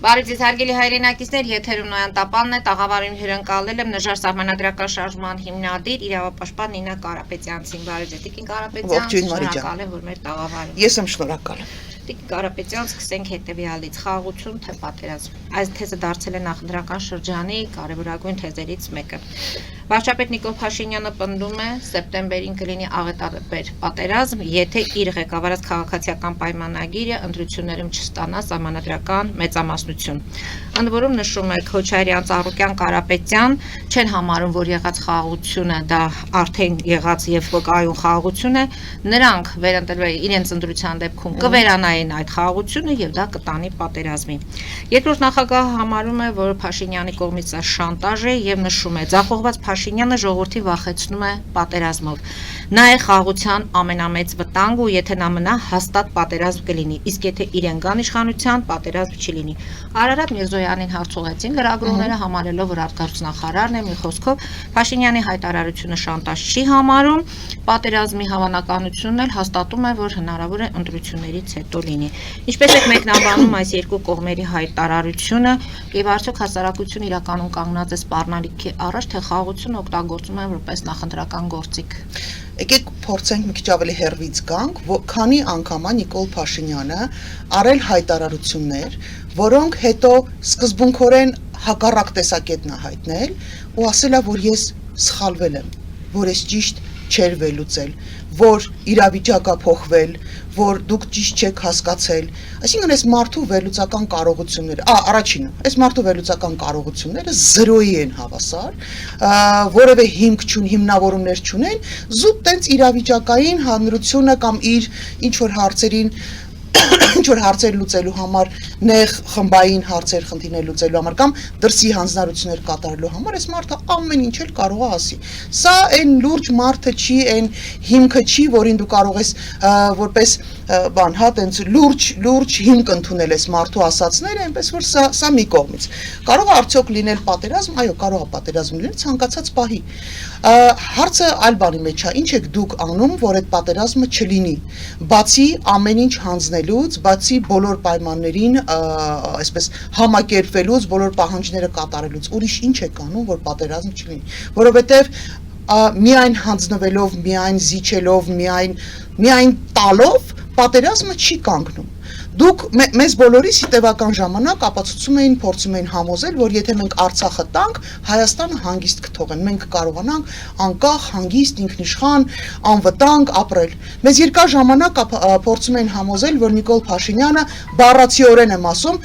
Բարև ձեզ հարգելի հայրենակիցներ, եթերում Նոյան Տապանն է, տաղավարին հյուրընկալել եմ նժար սահմանադրական շարժման հիմնադիր իրավապաշտպան Նինա Կարապետյանցին։ Բարև ձեզ, Տիկին Կարապետյան, շնորհակալ եմ, որ մեր տաղավարում։ Ես եմ շնորհակալ։ Տիկին Կարապետյան, սկսենք հետևյալից՝ խաղաղություն թե պատերազմ։ Այս թեզը դարձել է նախընտրական շրջանի կարևորագույն թեզերից մեկը։ Վարչապետ Նիկոլ Փաշինյանը պնդում է սեպտեմբերին կլինի աղետալաբեր պատերազմ, եթե իր ղեկավարած քաղաքացիական պայմանագիրը ընտրություններում չստանա սահմանադրական մեծամասնություն։ Ընդ որում նշում է Քոչարյան, Ծառուկյան, Կարապետյան չեն համարում, որ եղած խաղաղությունը դա արդեն եղած եւ վկայուն խաղաղություն է, նրանք վերընտրվել իրենց ընտրության դեպքում կվերանային այդ խաղաղությունը եւ դա կտանի պատերազմի։ Երկրորդ նախագահը համարում է, որ Փաշինյանի կողմից սա շանտաժ է եւ նշում է ձախողված Փաշինյանը ժողովրդին վախեցնում է պատերազմով։ Նա է խաղաղության ամենամեծ վտանգը ու եթե նա մնա հաստատ պատերազմ կլինի, իսկ եթե իրեն գան իշխանության պատերազմ չի լինի։ Արարատ Միրզոյանին հարցուղեցին լրագրողները համարելով, որ արտգործնախարարն է մի խոսքով Փաշինյանի հայտարարությունը շանտաժ չի համարում, պատերազմի հավանականությունն էլ հաստատում է, որ հնարավոր է ընտրություններից հետո լինի։ Ինչպես եք մեկնաբանում այս երկու կողմերի հայտարարությունը եւ արդյոք հասարակությունը իրականում կանգնած է սպառնալիքի առաջ, թե խաղաղությունը օգտագործում են որպես նախընտրական գործիք։ Եկեք փորձենք մի քիչ ավելի հեռվից գանք, քանի անգամ է Նիկոլ Փաշինյանը արել հայտարարություններ, որոնք հետո սկզբունքորեն հակառակ տեսակետն է հայտնել ու ասել է, որ ես սխալվել եմ, որ ես ճիշտ չէր վերլուծել, որ իրավիճակը փոխվել, որ դուք ճիշտ չեք հասկացել, այսինքն այս մարդու վերլուծական կարողությունները, առաջինը, այս մարդու վերլուծական կարողությունները զրոյի են հավասար, որևէ հիմք չուն, հիմնավորումներ չունեն, զուտ տենց իրավիճակային հանրությունը կամ իր ինչ-որ հարցեր լուծելու համար, նեղ խմբային հարցեր խնդիրներ լուծելու համար կամ դրսի հանձնարարություններ կատարելու համար, այս մարդը ամեն ինչ էլ կարող է ասի։ Սա այն լուրջ մարդը չի, այն հիմքը չի, որին դու կարող ես որպես բան, հա, տենց լուրջ հիմք ընդունել ես մարդու ասածները, այնպես որ սա մի կողմից։ Կարող է արդյոք լինել պատերազմ, այո, կարող է պատերազմ լինել ցանկացած պահի։ Հարցը այլ բանի մեջ է, ինչ եք դուք անում, որ այդ պատերազմը չլինի, բացի ամեն ինչ հանձնելուց, բացի բոլոր պայմաններին, այսպես համակերպվելուց, բոլոր պահանջները կատարելուց, ուրիշ ինչ եք անում, որ պատերազմ չլինի, որովհետև միայն հանձնվելով, միայն զիջելով, միայն տալով պատերազմը չի կանգնում։ Դուք մեզ բոլորիս տևական ժամանակ ապացուցում էին, փորձում էին համոզել, որ եթե մենք Արցախը տանք, Հայաստանը հանգիստ կթողեն, մենք կարողանանք անկախ, հանգիստ, ինքնիշխան, անվտանգ ապրել։ Մեզ երկար ժամանակ փորձում էին համոզել, որ Նիկոլ Փաշինյանը բառացիորեն եմ ասում,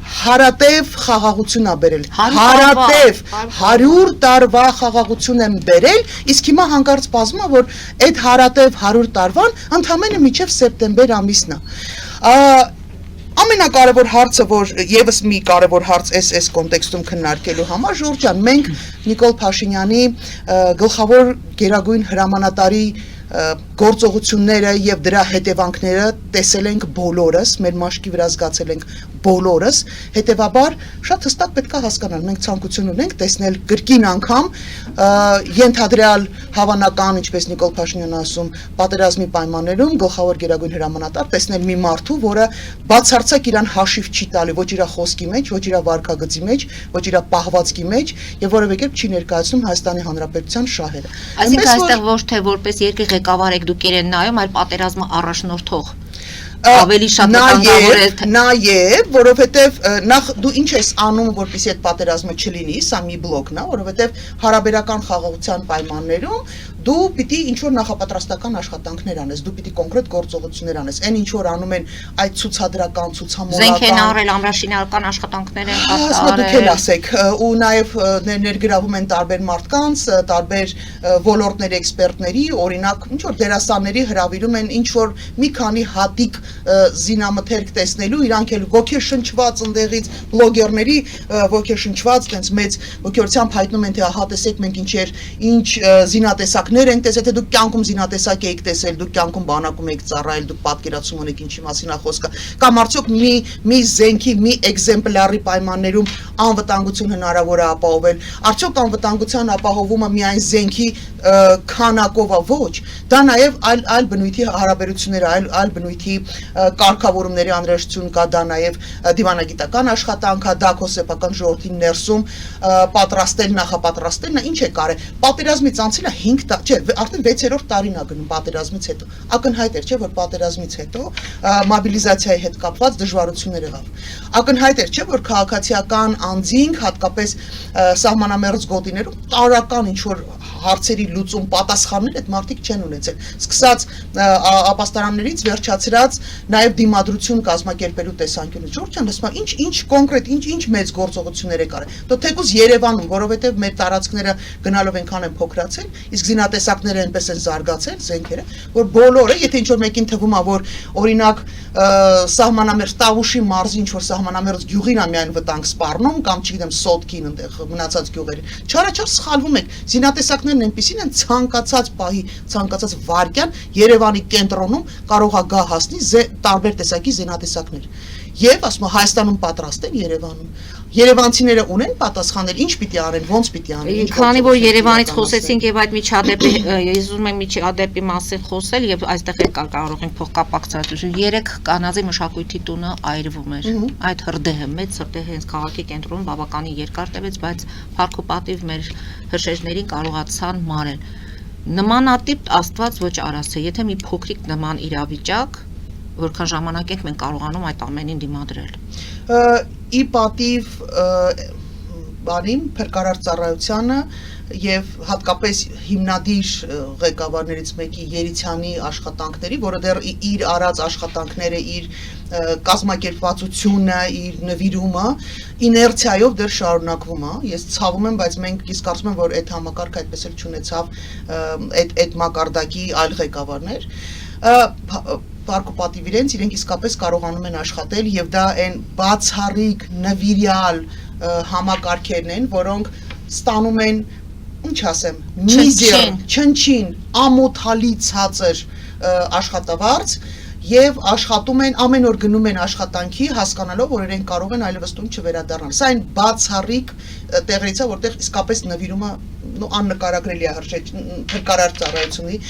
հարատև խաղաղություն է բերել, հարատև 100 տարվա խաղաղություն եմ բերել, իսկ հիմա հանկարծ պարզվում է, որ այդ հարատև 100 տարվան ընդամենը մինչև սեպտեմբեր ամիսն է։ Ամենակարևոր հարցը, որ եւս մի կարևոր հարց այս կոնտեքստում քննարկելու համար, Ժորժ ջան, մենք Նիկոլ Փաշինյանի գլխավոր գերագույն հրամանատարի գործողությունները եւ դրա հետևանքները տեսել ենք բոլորս, մեր մաշկի վրա զգացել ենք բոլորս, հետեւաբար շատ հստակ պետք է հասկանալ, մենք ցանկություն ունենք տեսնել կրկին անգամ ենթադրյալ հավանական, ինչպես Նիկոլ Փաշինյանն ասում, պատերազմի պայմաններում գլխավոր գերագույն հրամանատար տեսնել մի մարդու, որը բացարձակ իրան հաշիվ չի տալի ոչ իր խոսքի մեջ, ոչ իր վարքագծի մեջ, ոչ իր պահվածքի մեջ եւ որևէ կերպ չի ներկայացնում Հայաստանի Հանրապետության շահերը։ Այսինքն այստեղ ոչ թե որպես երկրի ղեկավար եք դուք իրեն նայում, այլ պատերազմը առաջնորդող ավելի շատ վտանգավոր է նաեւ, որովհետեւ նախ դու ինչ ես անում, որպեսզի այդ պատերազմը չլինի, սա մի բլոկն է, որովհետեւ հարաբերական խաղաղության պայմաններում դու պիտի ինչ-որ նախապատրաստական աշխատանքներ անես, դու պիտի կոնկրետ գործողություններ անես, այն ինչ-որ անում են այդ ցուցադրական, ցուցամոլական, զենք են արել, ամրաշինարական աշխատանքներ են կատարել, դուք էլ ասեք, ու նաեւ ներգրավում են տարբեր մարդկանց, տարբեր ոլորտների էքսպերտների, օրինակ, ինչ-որ դերասանների հրավիրում են ինչ-որ մի քանի հատիկ զինամթերք տեսնելու, իրանք էլ ոգեշնչված ընդեղից բլոգերների ոգեշնչված, տենց մեծ ոգեորությամբ հայտնում են, թե ահա տեսեք մենք ինչ զինատեսակներ ենք տեսել, թե դուք կյանքում զինատեսակ եք տեսել, դուք կյանքում բանակում եք ծառայել, դուք պատկերացում ունեք ինչի մասին է խոսքը, կամ արդյոք մի զենքի, մի էկզեմպլարի պայմաններում անվտանգություն հնարավոր է ապահովել, արդյոք անվտանգության ապահովումը միայն զենքի քանակով ոչ, դա նաև այլ բնույթի հարաբերություններ, այլ բնույթի կարգավորումների անհրաժեշտություն կա, դա նաև դիվանագիտական աշխատանք է, դա քո սեփական ժողովրդի ներսում պատրաստել, նախապատրաստել, նա ինչ է կարել։ Պատերազմից անցել է 5 տարի, չէ, արդեն 6-րդ տարին է գնում պատերազմից հետո։ Ակնհայտ էր, չէ, որ պատերազմից հետո մոբիլիզացիայի հետ կապված դժվարություններ եղավ։ Ակնհայտ էր, չէ, որ քաղաքացիական անձինք, հատկապես սահմանամերձ գոտիներում տարական ինչ որ հարցերի լուծում պատասխաններ այդ մարդիկ չեն ունեցել։ Սկսած ապաստարաններից վերջացրած նաև դիմադրություն կազմակերպելու տեսանկյունից։ Ժողովուրդ ջան, լսում եք, ինչ կոնկրետ, ինչ մեծ գործողություններ է կարել։ Դու թեկուզ Երևանում, որովհետև մեր տարածքները գնալով այնքան են փոքրացել, իսկ զինատեսակները այնպես են զարգացել, զենքերը, որ բոլորը, եթե ինչ որ մեկին թվում է, որ օրինակ սահմանամերձ Տավուշի մարզի ինչ որ սահմանամերձ գյուղին է միայն վտանգ սպառնում կամ չգիտեմ Սոտկին այնտեղ մնացած գյուղերը։ Չարաչար սխալվում եք։ Զինատեսակներն այնպեսին են ցանկացած պահի, ցանկացած վայրկյան Երևանի կենտրոնում կարող է գա հասնի տարբեր տեսակի զինատեսակներ։ Եվ ասում եմ Հայաստանում պատրաստ են Երևանում։ Երևանցիները ունեն պատասխաններ, ինչ պիտի արեն, ոնց պիտի արեն։ Քանի որ Երևանից խոսեցինք եւ այդ միջադեպի, ես ուզում եմ միջադեպի մասին խոսել եւ այստեղ էլ կարող ենք փոխկապակցություն։ 3 կանազի մշակույթի տունը այրվում էր։ Այդ հրդեհը, մեծ հրդեհը հենց քաղաքի կենտրոնում բավականին երկար տևեց, բայց փառքոպատիվ մեր հրշեջներին կարողացան մարել։ Նմանատիպ Աստված ոչ արասե, եթե մի փոքրիկ նման իրավիճակ, որքան ժամանակ ենք մենք կարողանում այդ ամենին դիմադրել։ Ի պատիվ բանին Փրկարար ծառայությանը եւ հատկապես հիմնադիր ղեկավարներից մեկի Երիցյանի աշխատանքների, որը դեռ իր արած աշխատանքները, իր կազմակերպվածությունը, իր նվիրումը իներցիայով դեռ շարունակվում է։ Ես ցավում եմ, բայց ես կարծում եմ, որ այդ համակարգը այդպես էլ չունեցավ այդ մակարդակի այլ ղեկավարներ։ Փառքոպատիվ իրենք իսկապես կարողանում են աշխատել եւ դա այն բացառիկ նվիրյալ համակարգերն են, որոնք ստանում են, ինչ ասեմ, միզեր, չնչին, ամոթալի ցածր աշխատավարձ եւ աշխատում են ամեն օր գնում են աշխատանքի հասկանալով, որ իրենք կարող են այլևս տուն չվերադառնալ։ Սա այն բացառիկ տեղերից է, որտեղ իսկապես նվիրումը աննկարագրելի է Փրկարար ծառայությունի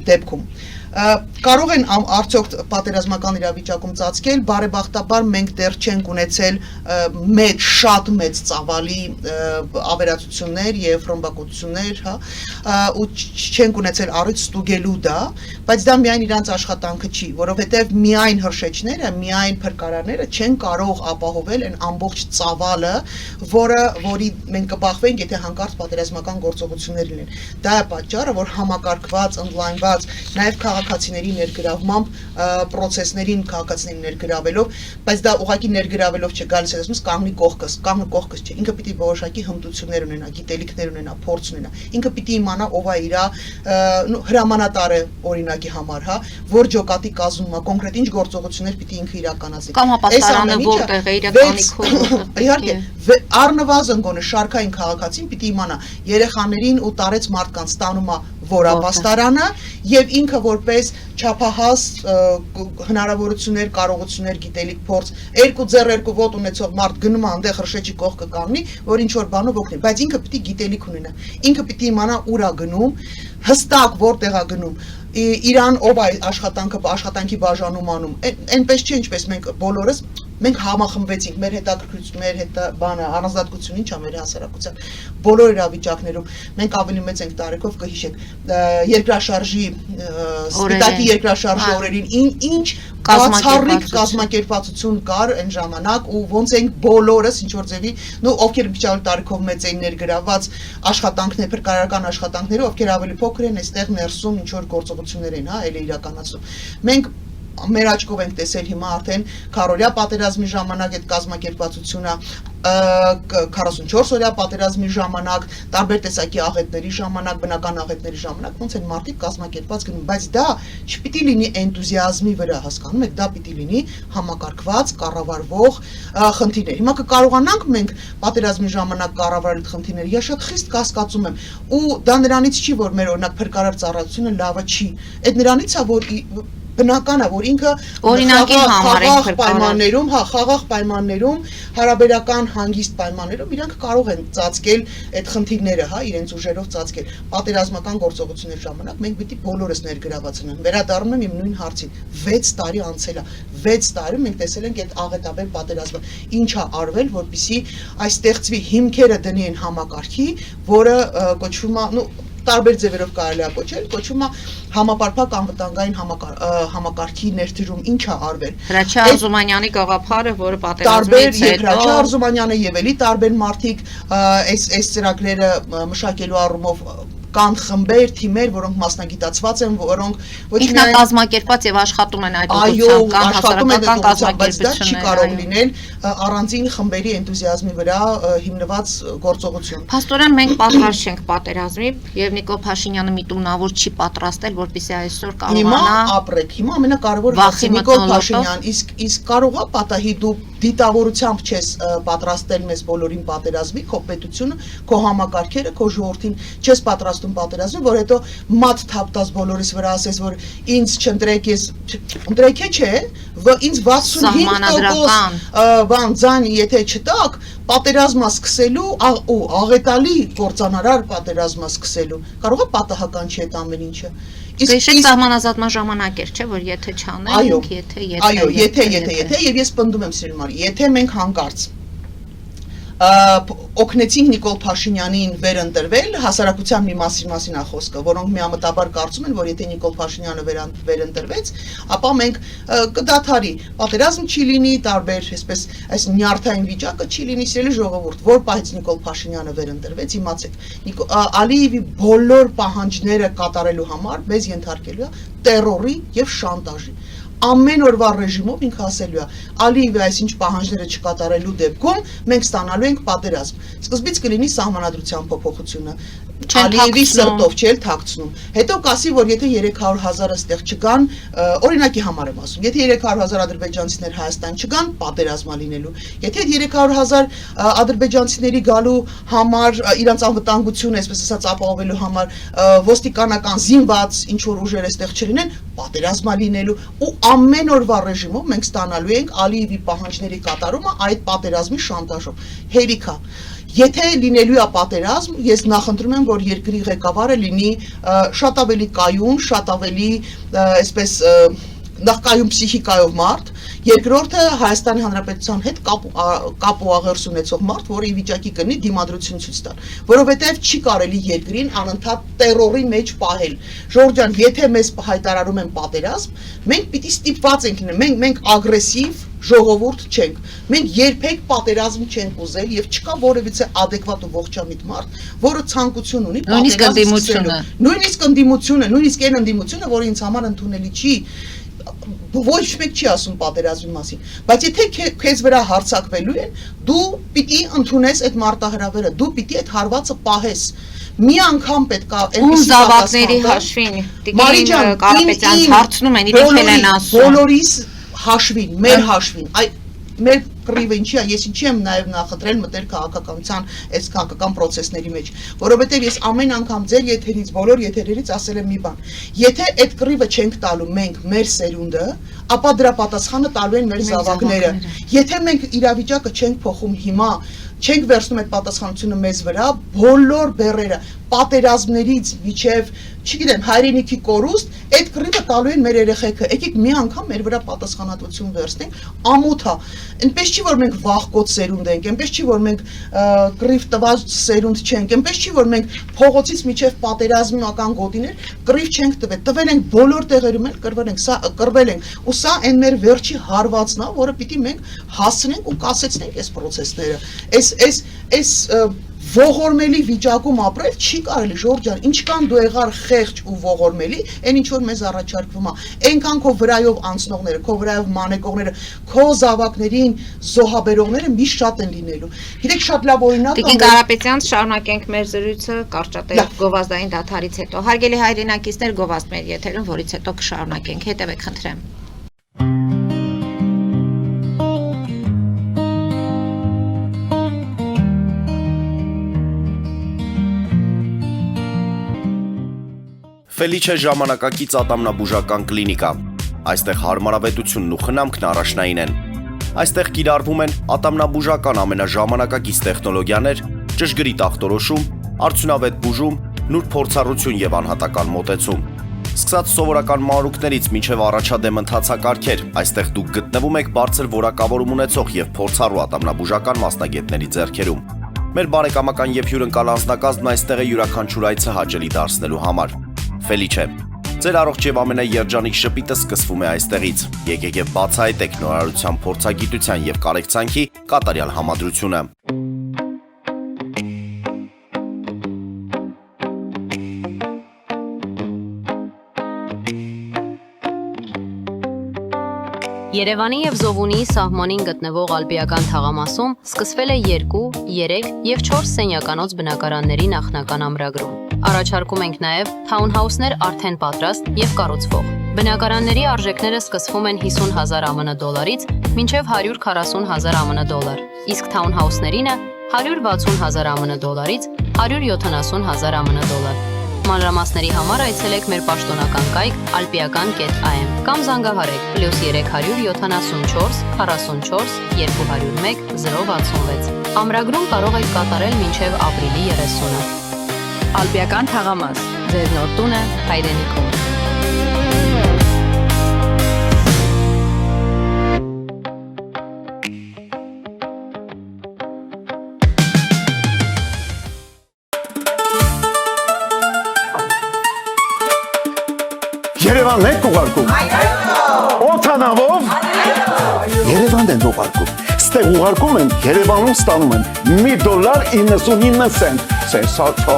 դեպքում։ Կարող են արդյոք պատերազմական իրավիճակում ծածկել, բարեբախտաբար մենք դեռ չենք ունեցել շատ մեծ ծավալի ավերածություններ եւ ռմբակոծություններ, ու չենք ունեցել առիթ ստուգելու դա, բայց դա միայն իրանց աշխատանքը չի, որովհետեւ միայն հրշեջները, միայն փրկարարները չեն կարող ապահովել այն ամբողջ ծավալը, որի մենք կբախվենք, եթե հանկարծ պատերազմական գործողություններ լինեն։ Դա է պատճառը, որ համակարգված, ընդլայնված, նաեւ քաղաքացիների ներգրավմամբ պրոցեսներին քաղաքացիներին ներգրավելով, բայց դա ուղղակի ներգրավելով չէ, գալիս է ասում կանգնի կողքս չէ, ինքը պիտի որոշակի հմտություններ ունենա, գիտելիքներ ունենա, փորձ ունենա, ինքը պիտի իմանա ով է իր հրամանատարը օրինակի համար, որ ջոկատի կազմում է, կոնկրետ ինչ գործողություններ պիտի ինքը իրականացնի։ Կամ ապաստարանը որտեղ է իրականի քո։ Իհարկե, առնվազն գոնե շարքային քաղաքացին պիտի իմանա երեխաներին ու տարեց մարդկանց ստանում է որ ապաստարանը եւ ինքը որպես չափահաս հնարավորություններ, կարողություններ, գիտելիք, փորձ, 2 ձեռ 2 ոտ ունեցող մարդ գնում է այնտեղ հրշեջի կողքը կանգնի, որ ինչ որ բանով օգնի, բայց ինքը պիտի գիտելիք ունենա, ինքը պիտի իմանա ուր է գնում, հստակ որտեղ է գնում, իրան ով է աշխատանքի բաժանում անում, այնպես չէ, ինչպես մենք բոլորս մենք համախմբվեցինք մեր հետաքրքրություն, մեր հետ բանը առանձնատկություն ինչ է մեր հասարակության բոլոր իրավիճակներում մենք ավելի մեծ ենք տարեկով կհիշեք երկրաշարժի սպիտակի երկրաշարժի օրերին ինչ բացառիկ կազմակերպվածություն կար այն ժամանակ ու ոնց ենք բոլորս ինչ որ ձևի ովքեր մի քիչ տարեկով մեծ էին ներգրաված աշխատանքներ փրկարարական աշխատանքները ովքեր ավելի փոքր են այստեղ ներսում ինչ որ գործողություններ են էլի իրականացնում մենք մեր աչքով ենք տեսել հիմա արդեն քառօրյա պատերազմի ժամանակ այդ կազմակերպվածությունը 44 օրյա պատերազմի ժամանակ, տարբեր տեսակի աղետների ժամանակ, բնական աղետների ժամանակ, ոնց են մարդիկ կազմակերպված գնում, բայց դա չպիտի լինի էնտուզիազմի վրա, հասկանում եք, դա պիտի լինի համակարգված, կառավարվող խնդիրներ։ Հիմա կկարողանանք մենք պատերազմի ժամանակ կառավարել այդ խնդիրները, ես շատ խիստ կասկածում եմ, ու դա նրանից չի, որ մեր օրինակ փրկարար ծառայությունը լավը չի, այդ նրանից է, որ բնական է, որ ինքը օրինակի համար ենք պայմաններում, խաղաղ պայմաններում, հարաբերական հանգիստ պայմաններում իրանք կարող են ծածկել այդ խնդիրները, իրենց ուժերով ծածկել։ Պատերազմական գործողությունների ժամանակ մենք պիտի բոլորս ներգրաված լինենք։ Վերադառնում եմ իմ նույն հարցին։ 6 տարի անցել է։ 6 տարում մենք տեսել ենք այդ աղետաբեր պատերազմը։ Ինչ է արվել, որպեսզի այս ստեղծվի հիմքերը դնի այն համակարգի, որը կոչվում է, տարբեր ձևերով կարելի է կոչում է համապարփակ անվտանգային համակարգի ներդրում, ինչ է արվել։ Հրաչյա Արզումանյանի գաղափարը, որը պատերազմից հետո Հրաչյա Արզումանյանը եւ էլի տարբեր մարդիկ այս ծրագրերը մշակելու առումով կան խմբեր, թիմեր, որոնք մասնագիտացված են, որոնք ոչ միայն ինքնակազմակերպված եւ աշխատում են այդ ուղղությամբ, կան հասարակական կազմակերպություններ, չի կարող լինել առանձին խմբերի էնտուզիազմի վրա հիմնված գործողություն։ Փաստորեն մենք պատրաստ չենք պատերազմի եւ Նիկոլ Փաշինյանը միտումնավոր չի պատրաստել, որպեսզի այսօր կարողանա Հիմա ապրեք, հիմա ամենակարևորը վախի Նիկոլ մթնոլորտով Փաշինյան, իսկ կարող է պատահի դու դիտավորությամբ չես պատրաստել մեզ բոլորին պատերազմի, քո պետությունը, քո համակարգերը, քո ժողովրդին չես պատրաստում պատերազմի, որ հետո մատ թափտած բոլորիս վրա ասես, որ ինձ չընտրեք, ես ընտրեք չէ, ինձ 65% բան ձայն եթե չտակ, պատերազմը սկսելու ու աղետալի կործանարար պատերազմը սկսելու, կարող է պատահական չի այդ ամեն ինչը։ Իսկ սահմանազատման ժամանակ էր, չէ, որ եթե չանենք, եթե եւ ես պնդում եմ սիրուն, եթե մենք հանկարծ օգնեցինք Նիկոլ Փաշինյանին վերընտրվել, հասարակության մի մասին է խոսքը, որոնք միամտաբար կարծում են, որ եթե Նիկոլ Փաշինյանը վերընտրվեց, ապա մենք կդադարի, պատերազմ չի լինի, տարբեր, այսպես այս նյարդային վիճակը չի լինի, սիրելի ժողովուրդ, որ պահից Նիկոլ Փաշինյանը վերընտրվեց, իմացեք, Ալիևի բոլոր պահանջները կատարելու համար մեզ ենթարկելու է տերորի եւ շանտաժի։ Ամեն օրվա ռեժիմով ինքը ասելու է Ալիևի այսինչ պահանջները չկատարելու դեպքում մենք ստանալու ենք պատերազմ։ Սկզբից կլինի սահմանադրության փոփոխությունը, Ալիևի սրտով չէլ թաքցնում։ Հետո կասի, որ եթե 300,000-ը ստեղ չգան, օրինակի համար եմ ասում, եթե 300,000 ադրբեջանցիներ Հայաստան չգան, պատերազմ է լինելու։ Եթե 300,000 ադրբեջանցիների գալու համար իրանց անվտանգությունը, այսպես ասած, ապահովելու համար ոստիկանական զինված ինչ որ ուժեր այստեղ չլինեն, պատերազմ է լինելու ու ամեն օրվա ռեժիմով մենք ստանալու ենք Ալիևի պահանջների կատարումը այդ պատերազմի շանտաժով։ Հերիքա Եթե լինելու է պատերազմ, ես նախընտրում եմ, որ երկրի ղեկավարը լինի շատ ավելի կայուն, շատ ավելի, այսպես, նախ կայուն պսիխիկայով մարդ, երկրորդը Հայաստանի Հանրապետության հետ կապ ու աղերս ունեցող մարդ, որը ի վիճակի կլինի դիմադրություն ցույց տալ, որովհետև չի կարելի երկրին անընդհատ տերորի մեջ պահել։ Ժորժ ջան, եթե մեզ հայտարարում են պատերազմ, մենք պիտի ստիպված ենք լինել, մենք ագրեսիվ ժողովուրդ չենք։ Մենք երբեք պատերազմ չենք ուզել եւ չկա որևիցե adekvat ու ողջամիտ մարդ, որը ցանկություն ունի նույնիսկ ընդդիմությունը, նույնիսկ այն ընդդիմությունը, որը ինձ համար ընդունելի չի, ոչ մեկ չի ասում պատերազմի մասին, բայց եթե քեզ վրա հարձակվելու են, դու պիտի ընդունես այդ մարտահրավերը, դու պիտի այդ հարվածը պահես։ Մի անգամ պետք է այնպեսի զավակների հաշվին, Տիկին Կարապետյանց հարցնում են, իրենք են ասում։ Բոլորիս հաշվին, մեր հաշվին, մեր կռիվը ինչի է, ես ինչի եմ նաև նախընտրել մտել քաղաքականության այս քաղաքական process-ների մեջ, որովհետև ես ամեն անգամ ձեր եթերից, բոլոր եթերերից ասել եմ մի բան, եթե այդ կռիվը չենք տալու մենք, մեր սերունդը, ապա դրա պատասխանը տալու են մեր զավակները։ Եթե մենք իրավիճակը չենք փոխում հիմա, չենք վերցնում այդ պատասխանությունը մեզ վրա, բոլոր բեռերը պատերազմներից միջև, չգիտեմ, հայրենիքի կորուստ, այդ կռիվը տալու են մեր երեխեքը։ Եկեք մի անգամ մեր վրա պատասխանատվություն վերցնենք, ամոթ է։ Այնպես չի, որ մենք վախկոտ սերունդ ենք, այնպես չի, որ մենք կռիվ տված սերունդ չենք, այնպես չի, որ մենք փողոցից միջև պատերազմական գոտիներ կռիվ չենք տվել։ Տվել ենք բոլոր տեղերում էլ կռվել ենք, ու սա այն մեր վերջի հարվածն է, որը պիտի մենք հասցնենք ու կասեցնենք այս process-ները։ Այս ողորմելի վիճակում ապրել չի կարելի, Ժորժ ջան, ինչքան դու եղար խեղճ ու ողորմելի, այն ինչ որ մեզ առաջարկվում է, այնքան քո վրայով անցնողները, քո վրայով մանեկողները, քո զավակներին զոհաբերողները միշտ շատ են լինելու։ Գիտեք, շատ լավ օրինակ է։ Տիկին Կարապետյան, շարունակենք մեր զրույցը կարճատև գովազդային դադարից հետո։ Հարգելի հայրենակիցներ, գովազդ մեր եթերում, որից հետո կշարունակենք։ Հետևեք, խնդրեմ։ Ֆելիչե ժամանակակից ատամնաբուժական կլինիկա։ Այստեղ հարմարավետությունն ու խնամքն առաջնային են։ Այստեղ կիրառվում են ատամնաբուժական ամենաժամանակակից տեխնոլոգիաներ, ճշգրիտ ախտորոշում, արդյունավետ բուժում, նուրբ փորձառություն եւ անհատական մոտեցում։ Սկսած սովորական մանրուքներից մինչև առաջադեմ ընթացակարգեր, այստեղ դուք գտնվում եք բարձր որակավորում ունեցող եւ փորձառու ատամնաբուժական մասնագետների ձեռքերում։ Մեր բարեկամական եւ հյուրընկալ անձնակազմն այստեղ է յուրաքանչյուր այցը հաճելի դարձնելու համար։ Ֆելիչե, ձեր առողջ եւ ամենաերջանիկ շպիտը սկսվում է այստեղից։ Եկեք եւ բացահայտեք նորարարության փորձագիտության եւ կարեկցանքի կատարյալ համադրությունը։ Երևանի եւ Զովունիի սահմանին գտնվող ալպիական թաղամասում սկսվել է 2, 3 եւ 4 սենյականոց բնակարանների նախնական ամրագրում։ Առաջարկում ենք նաեւ թաունհաուսներ արդեն պատրաստ եւ կառուցվող։ Բնակարանների արժեքները սկսվում են 50,000 ԱՄՆ դոլարից մինչև 140,000 ԱՄՆ դոլար, իսկ թաունհաուսներինը 160,000 ԱՄՆ դոլարից 170,000 ԱՄՆ դոլար։ Մանրամասների համար այցելեք մեր պաշտոնական կայք alpiakan.am կամ զանգահարեք +374 44 201 066։ Ամրագրում կարող եք կատարել մինչև ապրիլի 30-ը։ Ալպիական թաղամաս, ձեր նոր տունը հայրենիքում։ Երևանն եք ուղարկում։ Օթանավով։ Երևանն են ուղարկում։ Ստեղ ուղարկում են, Երևանում ստանում են $1.99 Սենսացիա։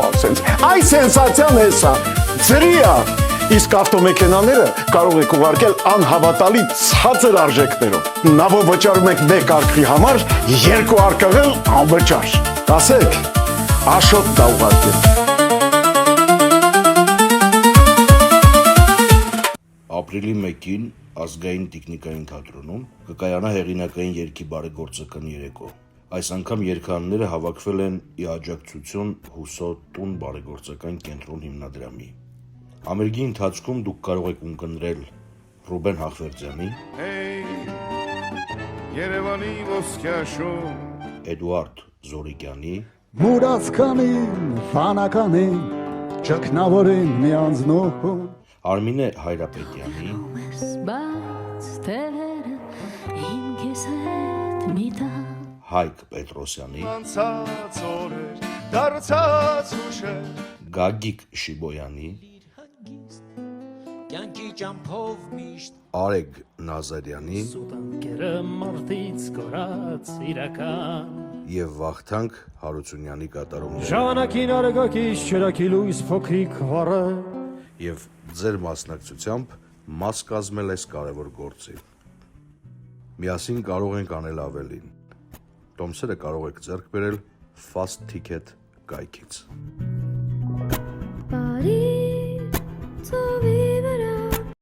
Այ սենսացիան է սա։ Ծրիա։ Իսկ ավտոմեքենաները կարող եք ուղարկել անհավատալի ցածր արժեքներով։ Նավով վճարում եք 1 արկղի համար, 2 արկղել անվճար։ Ասեք, Աշոտ դա ուղարկել։ Ապրիլի 1-ին ազգային տեխնիկային թատրոնում կկայանա հեղինակային երգի բարեգործական երեկո։ Այս անգամ երգանները հավաքվել են ի աջակցություն Հուսո տուն բարեգործական կենտրոն հիմնադրամի։ Ամերիկի ընթացքում դուք կարող եք ունկնդրել Ռուբեն Հախվերդյանի, Երևանի ոսկյաշուն, Էդուարդ Զորիկյանի, Մուրացկանին, ֆանականին, ճգնավորին միանձնոհուն Արմինե Հայրապետյանի, Հայկ Պետրոսյանի, անցած օրեր, դարձած ուշեր, Գագիկ Շիբոյանի, Կյանքի ճամփով միշտ Արեգ Նազարյանի սուտանկերը մարդից կորած իրական եւ Վախթանգ Հարությունյանի կատարումները Ժամանակին արեգակից չրակի լույս փոքրիկ վառը եւ ձեր մասնակցությամբ մաս կազմել այս կարևոր գործի։ Միասին կարող ենք անել ավելին։ Տոմսերը կարող եք ձեռք բերել Fast Ticket կայքից։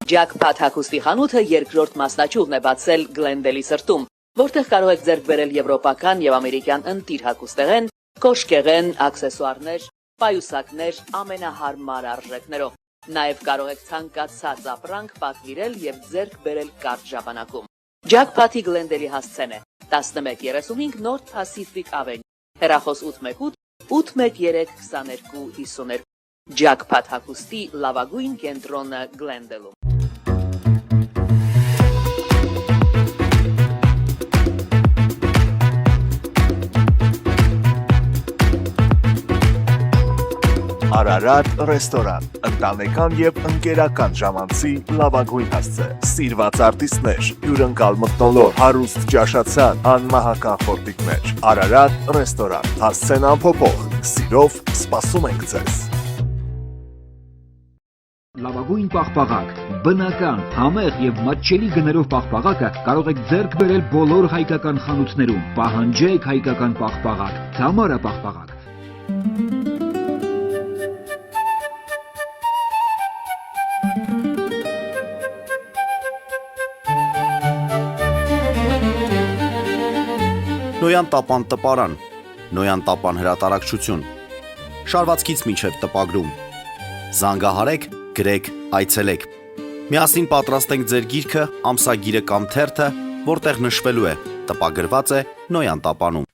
Jackpot հագուստի խանութը երկրորդ մասնաճյուղն է բացել Գլենդելի սրտում, որտեղ կարող եք ձեռք բերել եվրոպական եւ ամերիկյան ընտիր հագուստեղեն, կոշկեղեն, աքսեսուարներ, պայուսակներ ամենահարմար արժեքներով։ Նաեւ կարող եք ցանկացած ապրանք պատվիրել եւ ձեռք բերել կարճ ժամանակում։ Jackpot-ի Գլենդելի հասցեն է 1135 North Pacific Avenue, հեռախոս 818 813 2252։ Jackpot հագուստի լավագույն կենտրոնը Գլենդելում։ Արարատ ռեստորան, ընտանեկան եւ ընկերական ժամանցի լավագույն հասցե, սիրված արտիստներ, հյուրընկալ մթնոլորտ, հարուստ ճաշացան, անմահական խորտիկներ։ Արարատ ռեստորան, հասցեն անփոփոխ, սիրով սպասում ենք ձեզ։ Լավագույն պաղպաղակ, բնական, համեղ եւ մատչելի գներով պաղպաղակը կարող եք ձեռք բերել բոլոր հայկական խանութներում։ Պահանջեք հայկական պաղպաղակ, Թամարա պաղպաղակ։ Նոյան տապան տպարան, Նոյան տապան հրատարակչություն, շարվածքից մինչև տպագրում, զանգահարեք, գրեք, այցելեք, Միասին պատրաստենք ձեր գիրքը, ամսագիրը կամ թերթը, որտեղ նշվելու է, տպագրված է Նոյան տապանում։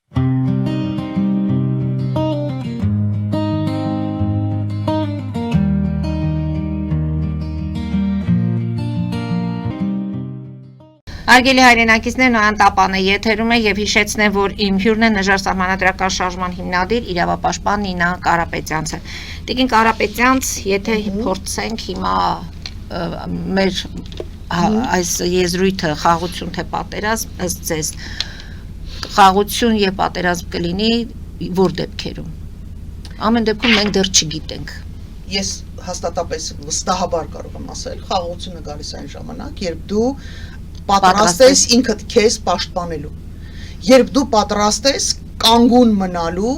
Արգելի հայրենակիցներ, Նոյան տապանը եթերում է եւ հիշեցնեմ, որ իմ հյուրն է Նժար սահմանադրական շարժման հիմնադիր իրավապաշտպան Նինա Կարապետյանցը։ Տիկին Կարապետյանց, եթե փորձենք հիմա մեր այս եզրույթը խաղաղություն թե պատերազմ, ըստ ձեզ խաղաղություն եւ պատերազմ կլինի որ դեպքերում։ Ամեն դեպքում մենք դեռ չգիտենք։ Ես հաստատապես վստահաբար կարող եմ ասել, խաղաղությունը գալիս է այն ժամանակ, երբ դու պատրաստ ես ինքդ քեզ պաշտպանելու, երբ դու պատրաստ ես կանգուն մնալու,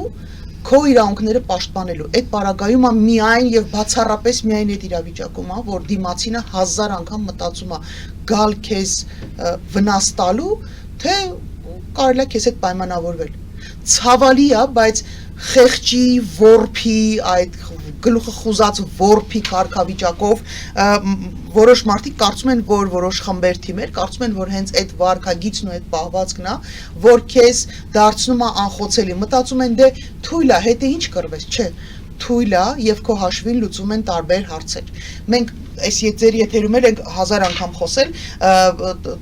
քո իրավունքները պաշտպանելու։ Այդ պարագայում միայն եւ բացառապես միայն այդ իրավիճակում է, որ դիմացինը 1000 անգամ մտածում է գալ քեզ վնաս տալու, թե կարելի է քեզ հետ պայմանավորվել։ Ցավալի է, բայց խեղճի, որփի, այդ գլուխը խուզած որփի կարգավիճակով որոշ մարդիկ կարծում են, որ որոշ խմբեր թիմեր կարծում են, որ հենց այդ վարքագիծն ու այդ պահվածքն է, որ քեզ դարձնում է անխոցելի, մտածում են դե թույլ է, հետը ինչ կռվես, չէ, թույլ է եւ քո հաշվին լուծում են տարբեր հարցեր։ Մենք այս ձեր եթերում ենք 1000 անգամ խոսել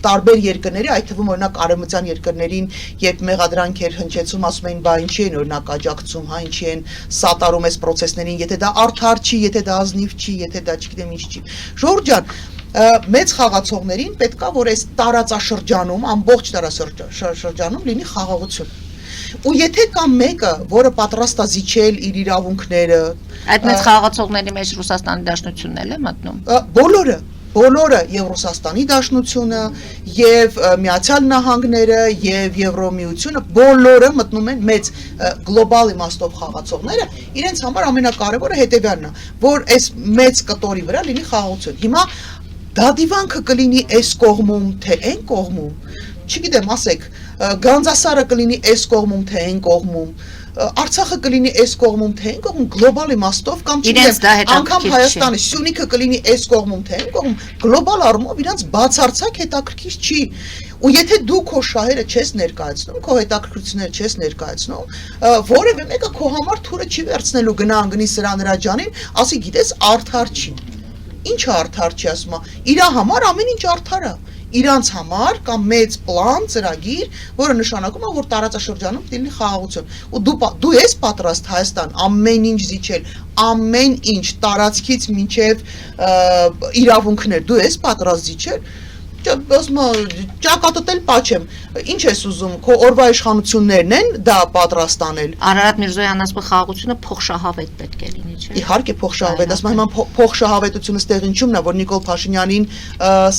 տարբեր երկրների, այդ թվում օրինակ արևմտյան երկրներին, երբ մեղադրանք էր հնչեցում, ասում էին, բա ինչի են օրինակ աջակցում, հա, ինչի են սատարում այս process-ներին, եթե դա արդար չի, եթե դա ազնիվ չի, եթե դա չգիտեմ ինչ չի։ Ժողովուրդ ջան, մեծ խաղացողներին պետքա որ այս տարածաշրջանում, ամբողջ տարածաշրջանում լինի խաղաղություն։ Ու եթե կա մեկը, որը պատրաստ է զիջել իր իրավունքները, այդ մեծ խաղացողների մեջ Ռուսաստանի Դաշնությունն էլ է մտնում։ Բոլորը եւ Ռուսաստանի Դաշնությունը, եւ Միացյալ Նահանգները, եւ Եվրոմիությունը, բոլորը մտնում են մեծ գլոբալ իմաստով խաղացողները, իրենց համար ամենակարևորը հետեւյալն է, որ այս մեծ կտորի վրա լինի խաղաղություն։ Հիմա դադիվանքը կլինի այս կողմում, թե այն կողմում, չգիտեմ, ասեք, Գանձասարը կլինի այս կողմում, թե այն կողմում, Արցախը կլինի այս կողմում, թե այն կողմում, գլոբալ իմաստով կամ չգիտեմ, անգամ Հայաստանը, Սյունիքը կլինի այս կողմում, թե այն կողմում, գլոբալ առումով իրանց բացարձակ հետաքրքիր չի։ Ու եթե դու քո շահերը չես ներկայացնում, քո հետաքրքրությունները չես ներկայացնում, որևէ մեկը քո համար թուրը չի վերցնելու գնա անգնի սրա նրա ջանին, ասի գիտես արդար չի։ Ինչը արդար չի ասում, իրա համար ամեն ինչ արդար է։ Իրանց համար կամ մեծ պլան, ծրագիր, որը նշանակում է, որ տարածաշրջանում լինի խաղաղություն։ Ու դու ես պատրաստ Հայաստան ամեն ինչ զիջել, ամեն ինչ տարածքից մինչև իրավունքներ, դու ես պատրաստ զիջել։ Ճակատդ էլ պաչեմ, ինչ ես ուզում, քո օրվա իշխանություններն են դա պատրաստ անել։ Արարատ Միրզոյանն ասում է խաղաղությունը փոխշահավետ պետք է լինի, չէ՞։ Իհարկե փոխշահավետ, ասում եմ փոխշահավետությունը ստեղ ինչումն է, որ Նիկոլ Փաշինյանին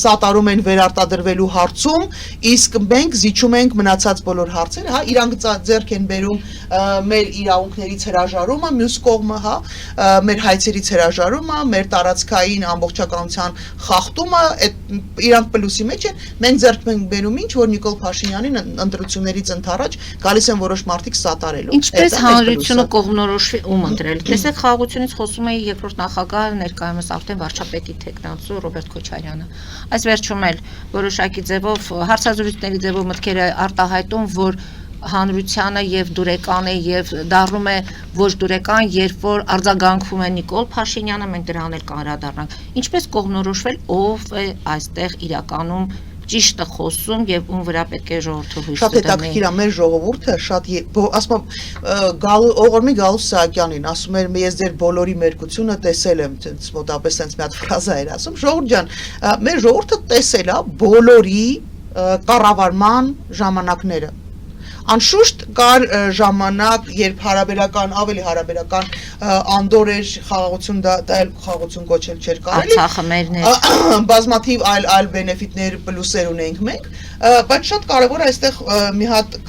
սատարում են վերարտադրվելու հարցում, իսկ մենք զիջում ենք մնացած բոլոր հարցերը, հա, իրանք ձեռք են բերում մեր իրավունքներից հրաժարումը, մյուս կողմը, հա, մեր հայցերից հրաժարումը, մեր տարածքային ամբողջականության խախտումը, այդ իրանք պլյուսի մեջ են, մենք ձեռք ենք բերում ինչ, որ Նիկոլ Փաշինյանին ընտրություններից ընդառաջ գալիս են որոշ մարդիկ սատարելու։ Ինչպես հանրությունը կողմնորոշվի ում ընտրել։ Տեսեք, խաղաղությունից խոսում է երկրորդ նախագահ, ներկայումս արդեն վարչապետի տեխնացու Ռոբերտ Քոչարյանը։ Այս վերջում էլ որոշակի ձևով հարցազրույցների ձևով մտքեր է արտահայտում, որ հանրությանը եւ դուրեկան է եւ դառնում է ոչ դուրեկան, երբ որ արձագանքում է Նիկոլ Փաշինյանը, մենք դրան էլ կանդրադառնանք։ Ինչպես կողմնորոշվել, ով է այստեղ իրականում ճիշտը խոսում եւ ում վրա պետք է ժողովուրդը հույս Շատ հետաքրքիր է մեր ժողովուրդը, շատ ասում Օղորմի Գալուս Սահակյանին, ասում էր ես ձեր բոլորի մերկությունը տեսել եմ, մոտապես sense մի հատ ֆրազա էր ասում, ժողովուրդ ջան, մեր ժողովուրդը տեսել է բոլորի կառավարման ժամանակները։ Անշուշտ կար ժամանակ, երբ ավելի հարաբերական անդոր էր խաղաղություն, դա էլ խաղաղություն կոչել չէր կարելի։ Արցախը մերն էր։ Բազմաթիվ այլ բենեֆիտներ, պլյուսեր ունենք մենք, բայց շատ կարևոր է այստեղ մի հատ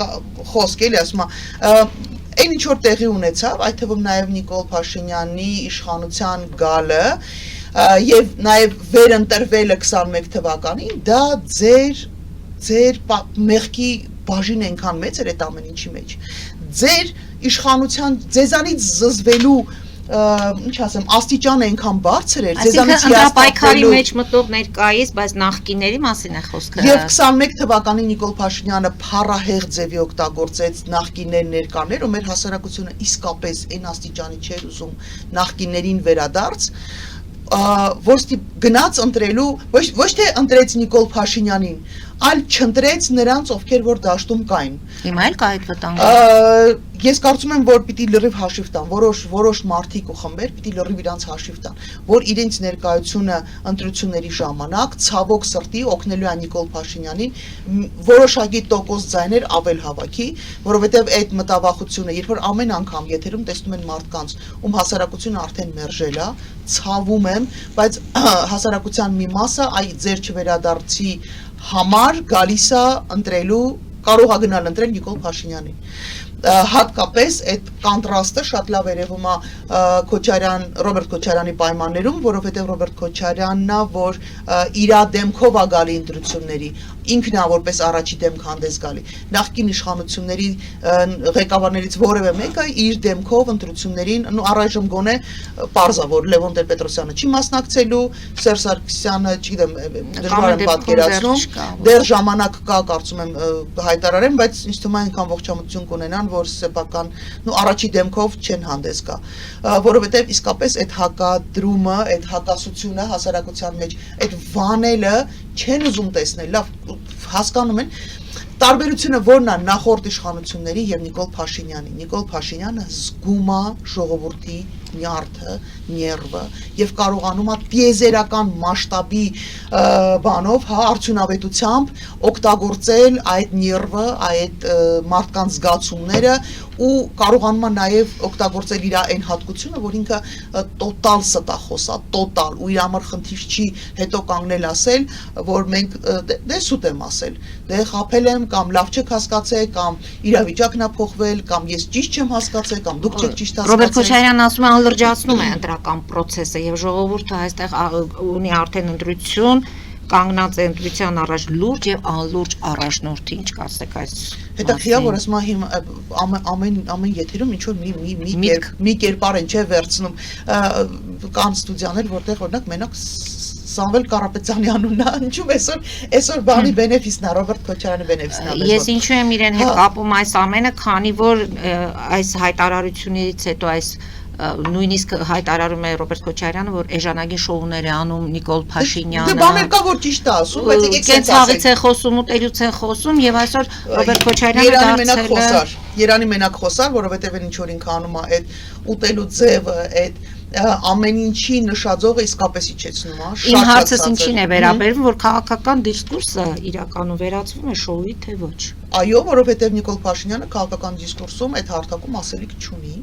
խոսք էլի, ասում այն ինչ որ տեղի ունեցավ, այդ թվում նաև Նիկոլ Փաշինյանի իշխանության գալը եւ նաև վերընտրվելը 21 թվականին, դա ձեր մեղքի բաժին այնքան մեծ էր այդ ամեն ինչի մեջ։ Ձեր իշխանության, ձեզանից զզվելու ինչ ասեմ, աստիճանը այնքան բարձր էր, Այսինքն ընտրապայքարի մեջ մտող ներկայիս, բայց նախկինների մասին է խոսքը։ Եվ 21 թվականին Նիկոլ Փաշինյանը փառահեղ ձևի օգտագործեց նախկիններ ներկաներ, ու մեր հասարակությունը իսկապես այն աստիճանի չէր ուզում նախկիններին վերադարձ, ոչ թե գնաց ընտրելու, ոչ թե ընտրեց Նիկոլ Փաշինյանին, այլ չընտրեց նրանց, ովքեր որ դաշտում կային։ Հիմա էլ կա այդ վտանգը։ Ես կարծում եմ, որ պիտի լրիվ հաշիվ տան, որոշ մարդիկ ու խմբեր պիտի լրիվ իրանց հաշիվ տան, որ իրենց ներկայությունը ընտրությունների ժամանակ ցավոք սրտի օգնելու է Նիկոլ Փաշինյանին որոշակի տոկոս ձայներ ավել հավաքի, որովհետև այդ մտավախությունը, երբ որ ամեն անգամ եթերում տեսնում են մարդկանց, ում հասարակությունը արդեն մերժել է, ցավում եմ, բայց հասարակության մի մասը այ ձեր չվերադարձի համար գալիս է ընտրելու, կարող է գնալ ընտրել Նիկոլ Փաշինյանին։ Հատկապես այդ կոնտրաստը շատ լավ երևում է Ռոբերտ Քոչարյանի պայմաններում, որովհետև Ռոբերտ Քոչարյանն է, որ իր դեմքով է գալի ընտրությունների, ինքն է որպես առաջի դեմք հանդես գալի։ Նախկին իշխանությունների ղեկավարներից որևէ մեկը իր դեմքով ընտրություններին, առայժմ գոնե պարզ է, որ Լևոն Տեր-Պետրոսյանը չի մասնակցելու, Սերժ Սարգսյանը, չգիտեմ, դժվար եմ պատկերացնում, դեռ ժամանակ կա, կարծում եմ հայտարարեմ, բայց ինձ թվում է այնքան ողջամտություն կունենան, որ սեփական առաջի դեմքով չեն հանդես գա, որովհետև իսկապես այդ հակադրումը, այդ հակասությունը հասարակության մեջ, այդ վանելը չեն ուզում տեսնել, լավ հասկանում են, տարբերությունը որն է նախորդ իշխանությունների եւ Նիկոլ Փաշինյանի։ Նիկոլ Փաշինյանը զգում է ժողովրդի նյարդը, ներվը եւ կարողանում է տիեզերական մասշտաբի բանով, արդյունավետությամբ օգտագործել այդ ներվը, այդ մարդկանց զգացումները ու կարողանում է նաև օգտագործել իր այն հատկությունը, որ ինքը տոտալ ստախոս է, տոտալ, ու իր համար խնդիր չի հետո կանգնել ասել, որ մենք դե սուտ եմ ասել, դե խաբել եմ, կամ լավ չեք հասկացել, կամ իրավիճակն է փոխվել, կամ ես ճիշտ չեմ հասկացել, կամ դուք չեք ճիշտ հասկացել։ Ռոբերտ Քոչարյանն ասում է, անլրջացնում է ընտրական process-ը եւ ժողովուրդը այստեղ ունի արդեն ընտրություն, կանգնած է ընտրության առաջ լուրջ եւ անլուրջ առաջնորդի, ինչ կասեք այս։ Հետաքրքիր է, որ ասում եմ ամեն եթերում ինչ որ մի կերպար են չէ վերցնում, կան ստուդիաներ, որտեղ օրինակ մենակ Սամվել Կարապետյանի անունն է, ինչու այսօր բանի բենեֆիսն է, Ռոբերտ Քոչարյանի բենեֆիսն է։ Ես ինչու եմ իրեն հետ կապում այս ամենը, քանի որ այս հայտարարությունից հետո այս նույնիսկ հայտարարում է Ռոբերտ Քոչարյանը, որ էժանագին շոուներ է անում Նիկոլ Փաշինյանը։ Դե բաներ կա, որ ճիշտ է ասում, բայց եկեք ցածից է խոսում, ուտելուց են խոսում եւ այսօր Ռոբերտ Քոչարյանը դարձել է Երանի մենակ խոսար, որովհետեւ ինչ որ ինքը անում է այդ ուտելու ձևը, այդ ամեն ինչի նշաձողը իսկապես իջեցնում է։ Իմ հարցս ինչին է վերաբերվում, որ քաղաքական դիսկուրսը իրականում վերածվում է շոուի, թե ոչ։ Այո, որովհետև Նիկոլ Փաշինյանը քաղաքական դիսկուրսում այդ հարթակում ասելիք չունի,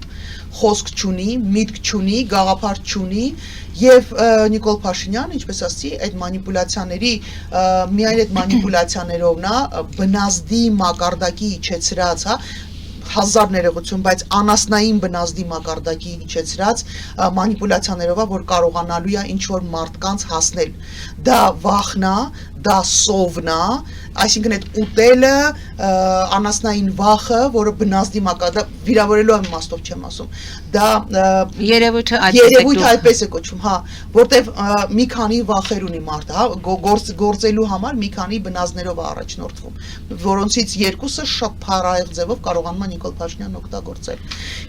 խոսք չունի, միտք չունի, գաղափար չունի, եւ Նիկոլ Փաշինյանը, ինչպես ասացի, այդ մանիպուլյացիաների, միայն այդ մանիպուլյացիաներով նա բնազդի մակարդակի իջեցրած, հա, հազար ներողություն, բայց անասնային բնազդի մակարդակի իջեցրած մանիպուլյացիաներով է, որ կարողանալու է ինչ-որ մարդկանց հասնել։ Դա վախն է, դա սովն է, այսինքն այդ ուտելը, անասնային վախը, որը բնազդի մակարդակ, վիրավորելու եմ իմաստով չեմ ասում, դա երևույթը այդպես է կոչվում, հա, որտեվ մի քանի վախեր ունի մարդը, հա, գործելու համար մի քանի բնազդներով է առաջնորդվում, որոնցից երկուսը շատ փառահեղ ձևով կարողանում է Նիկոլ Փաշինյանն օգտագործել։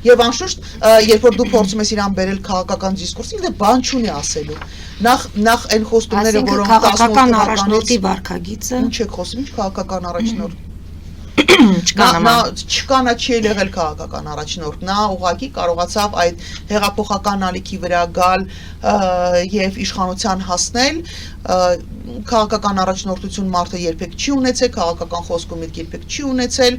Եվ անշուշտ, երբ որ դու փորձում ես իրան բերել քաղաքական դիսկուրսին, դե բան չունի ասելու։ Նախ այն խոստումները, որոնք քաղաքական առաջնորդի վարքագիծը, ինչ եք խոսում, ինչ քաղաքական առաջնորդ չկա նա չի եղել քաղաքական առաջնորդ, նա ուղղակի կարողացավ այդ հեղափոխական ալիքի վրա գալ եւ իշխանության հասնել, քաղաքական առաջնորդություն մարդը երբեք չի ունեցել, քաղաքական խոսք ու միտք երբեք չի ունեցել,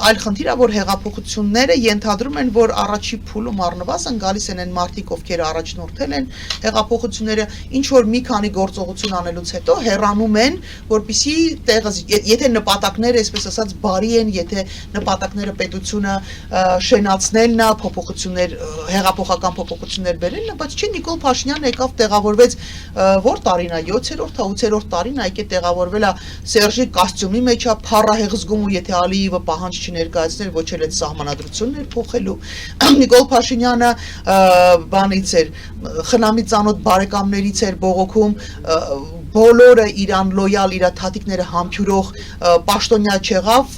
այլ խնդիրը որ հեղափոխությունները ենթադրում են, որ առաջի փուլում առնվազն գալիս են այն մարդիկ, ովքեր առաջնորդել են հեղափոխությունները, ինչ որ մի քանի գործողություն անելուց հետո հեռանում են, որպեսզի տեղը, եթե նպատակները, այսպես ասած, բարի են, եթե նպատակները պետությունը շենացնելն է, փոփոխություններ, հեղափոխական փոփոխություններ բերելն է, բայց չէ Նիկոլ Փաշինյանը եկավ տեղավորվեց որ տարին է 7-րդ, 8-րդ տարին է եկե տեղավորվել է Սերժի կոստյումի մեջ է փառահեղ զգում ու եթե Ալիևը պահանջ չներկայացներ ոչ էլ այդ սահմանադրություններ փոխելու Նիկոլ Փաշինյանը բանից էր խնամի ծանոթ բարեկամներից էր բողոքում բոլորը իրան լոյալ իր թաթիկները համբյուրող պաշտոնյա չեղավ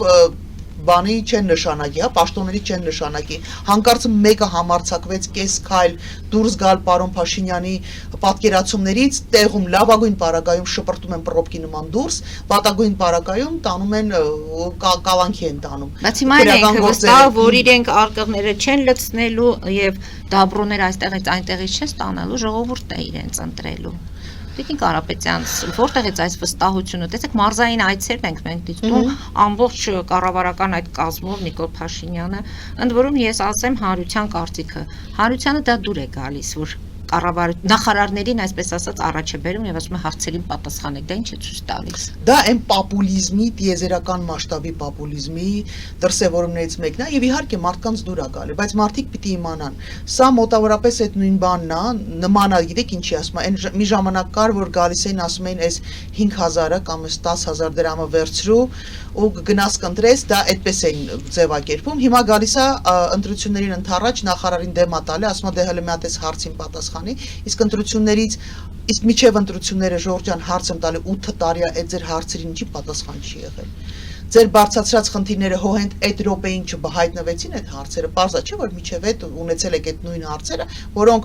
բանի չեն նշանակի, հա, պաշտոնների չեն նշանակի։ Հանկարծ մեկը համարձակվեց կես քայլ դուրս գալ պարոն Փաշինյանի պատկերացումներից, տեղում լավագույն պարագայում շպրտում են պրոբկի նման դուրս, վատագույն պարագայում տանում են կալանքի են տանում։ Բայց հիմա ենք վստահ, որ իրենք արկղները չեն լցնելու եւ դաբրոներ այստեղից այնտեղից չեն ստանալու, ժողովուրդն է իրենց ընտրելու։ Տիկին Կարապետյան, որտեղից այս վստահությունը, տեսեք մարզային այցերն ենք մենք դիտում, ամբողջ կառավարական այդ կազմով Նիկոլ Փաշինյանը, ընդ որում ես ասեմ հանրության կարծիքը, հանրությանը դա դուր է գալիս, որ նախարարներին այսպես ասած առաջ է բերում եւ ասում է հարցերին պատասխանեք, դա ինչ է ցույց տալիս։ Դա այն պոպուլիզմի, տիեզերական մասշտաբի պոպուլիզմի դրսևորումներից մեկն է եւ իհարկե մարդկանց դուր է գալի, բայց մարդիկ պիտի իմանան, սա մոտավորապես այդ նույն բանն է, նման է, գիտեք ինչի ասում, այն մի ժամանակ կար, որ գալիս էին ասում էին այս 5000-ը կամ այս 10000 դրամը վերցրու ու գնաս կընտրես, դա այդպես էին ձևակերպում։ Հիմա գալիս է ընտրություններին ընդառաջ նախարարին դեմ է տալի, ասում է դե հələ մի հատ էս հարցին պատասխանի, իսկ ընտրություններից իսկ միջև ընտրությունները Ժորժ ջան հարց եմ տալի 8 տարի է այդ ձեր հարցերին ինչի պատասխան չի եղել։ Ձեր բարձրացրած խնդիրները հոհենտ այդ րոպեին չհայտնվեցին այդ հարցերը, պարզա չէ որ միջև այդ ունեցել եք այդ նույն հարցերը, որոնք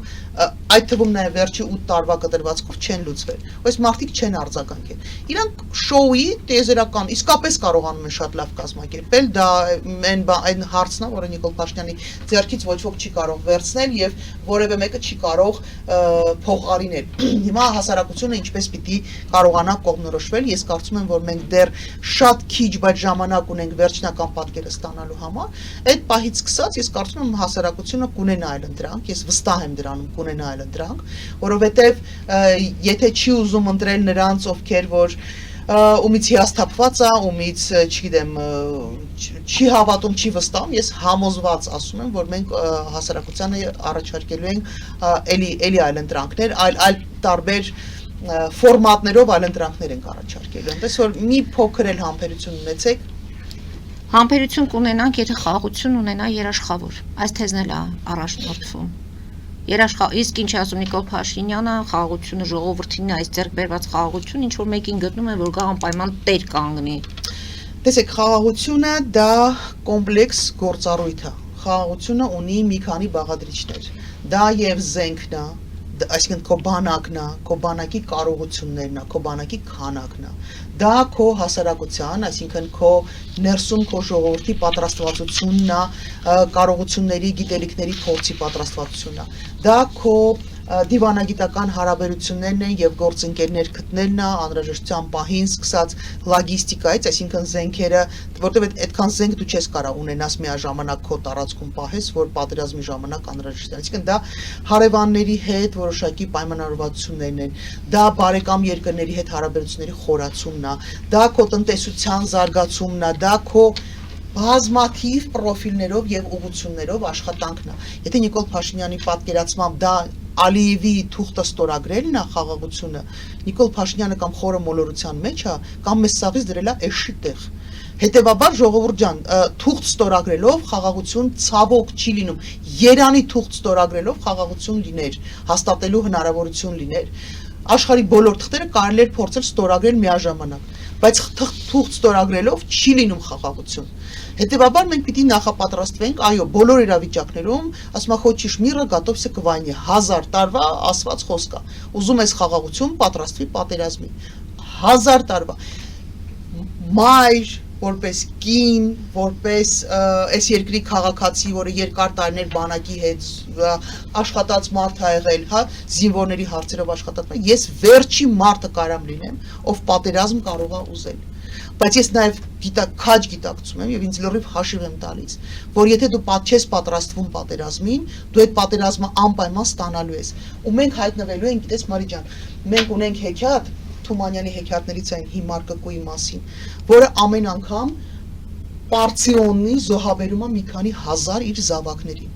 այդ թվում նաև վերջի 8 տարվա կտրվածքով չեն լուծվել։ Այս մարդիկ չեն արձագանքել։ Իրանք շոուի տիեզերական իսկապես կարողանում են շատ լավ կազմակերպել, դա այն հարցն է, որը Նիկոլ Փաշինյանի ձեռքից ոչ ոք չի կարող վերցնել եւ որևէ մեկը չի կարող փոխարինել։ Հիմա հասարակությունը ինչպես պիտի կարողանա կողմնորոշվել, ես կարծում եմ, որ մենք դեռ շատ քիչ ժամանակ ունենք վերջնական պատկերը ստանալու համար, այդ պահից սկսած ես կարծում եմ հասարակությունը կունենա այլ ընտրանք, ես վստահ եմ դրանում կունենա այլ ընտրանք, որովհետև եթե չի ուզում ընտրել նրանց, ովքեր որ ումից հիասթափված է, ումից, չգիտեմ, չի հավատում, չի վստահում, ես համոզված ասում եմ, որ մենք հասարակությանը առաջարկելու ենք էլի այլ ընտրանքներ, այլ տարբեր ֆորմատներով այլ ընտրանքներ ենք առաջարկելու, այնպես որ մի փոքր էլ համբերություն ունեցեք։ Համբերություն կունենանք, եթե խաղաղություն ունենա երաշխավոր, այս թեզն էլ է առաջնորդվում։ Իսկ ինչ ասում Նիկոլ Փաշինյանը, խաղաղությունը ժողովրդին է, այս ձեռք բերված խաղաղություն, ինչ որ մեկին գտնում է, որ գա անպայման տեր կանգնի։ Տեսեք, խաղաղությունը դա կոմպլեքս գործառույթ է։ Խաղաղությունը ունի մի քանի բաղադրիչներ։ Դա եւ զենքն է, այսինքն քո բանակն է, քո բանակի կարողություններն է, քո բանակի քանակն է։ Դա քո հասարակության, այսինքն քո ներսում քո ժողովրդի պատրաստվածությունն է, կարողությունների, գիտելիքների փորձի պատրաստվածությունն է։ Դա քո դիվանագիտական հարաբերություններն են եւ գործընկերներ գտնելն է անհրաժեշտության պահին սկսած լոգիստիկայից, այսինքն զենքերը, որտեղ այդքան զենք դու չես կարող ունենաս միաժամանակ քո տարածքում պահես, որ պատերազմի ժամանակ անհրաժեշտ է։ Այսինքն դա հարևանների հետ որոշակի պայմանավորվածություններն են, դա բարեկամ երկրների հետ հարաբերությունների խորացումն է, դա քո տնտեսության զարգացումն է, դա քո բազմաթիվ պրոֆիլներով եւ ուղղություններով աշխատանքն է։ Եթե Նիկոլ Փաշինյանի պատկերացմամբ դա Ալիևի թուղթը ստորագրելն է խաղաղությունը, Նիկոլ Փաշինյանը կամ խորը մոլորության մեջ է, կամ մեզ սաղից դրել է էշի տեղ։ Հետևաբար ժողովուրդ ջան, թուղթ ստորագրելով խաղաղություն ցավոք չի լինում։ Երանի թուղթ ստորագրելով խաղաղություն լիներ, հաստատելու հնարավորություն լիներ։ Աշխարհի բոլոր թղթերը կարելի է փորձել ստորագրել միաժամանակ, բայց թուղթ ստորագրելով չի լինում խաղաղություն։ Հետևաբար մենք պիտի նախապատրաստվենք, այո, բոլոր իրավիճակներում, ասում խոչիշ միրը գատովսը կվայնի 1000 տարվա ասված խոսք է։ Ուզում ես խաղաղություն, պատրաստվի պատերազմի։ 1000 տարվա։ Մայր, որպես կին, որպես այս երկրի քաղաքացի, որը երկար տարիներ բանակի հետ աշխատած մարդ ա եղել, հա, զինվորների հարցերով աշխատած, ես վերջի մարդը կարամ լինեմ, ով պատերազմ կարող է ուզել։ Բայց ես նաև քաջ գիտակցում եմ եւ ինձ լրիվ հաշիվ եմ տալիս, որ եթե դու չես պատրաստվում պատերազմին, դու այդ պատերազմը անպայման ստանալու ես։ Ու մենք հայտնվելու ենք, գիտես Մարի ջան, մենք ունենք հեքիաթ, Թումանյանի հեքիաթներից այն հիմար կկույի մասին, որը ամեն անգամ պարցիոնի զոհաբերումը մի քանի հազար իր զավակներին։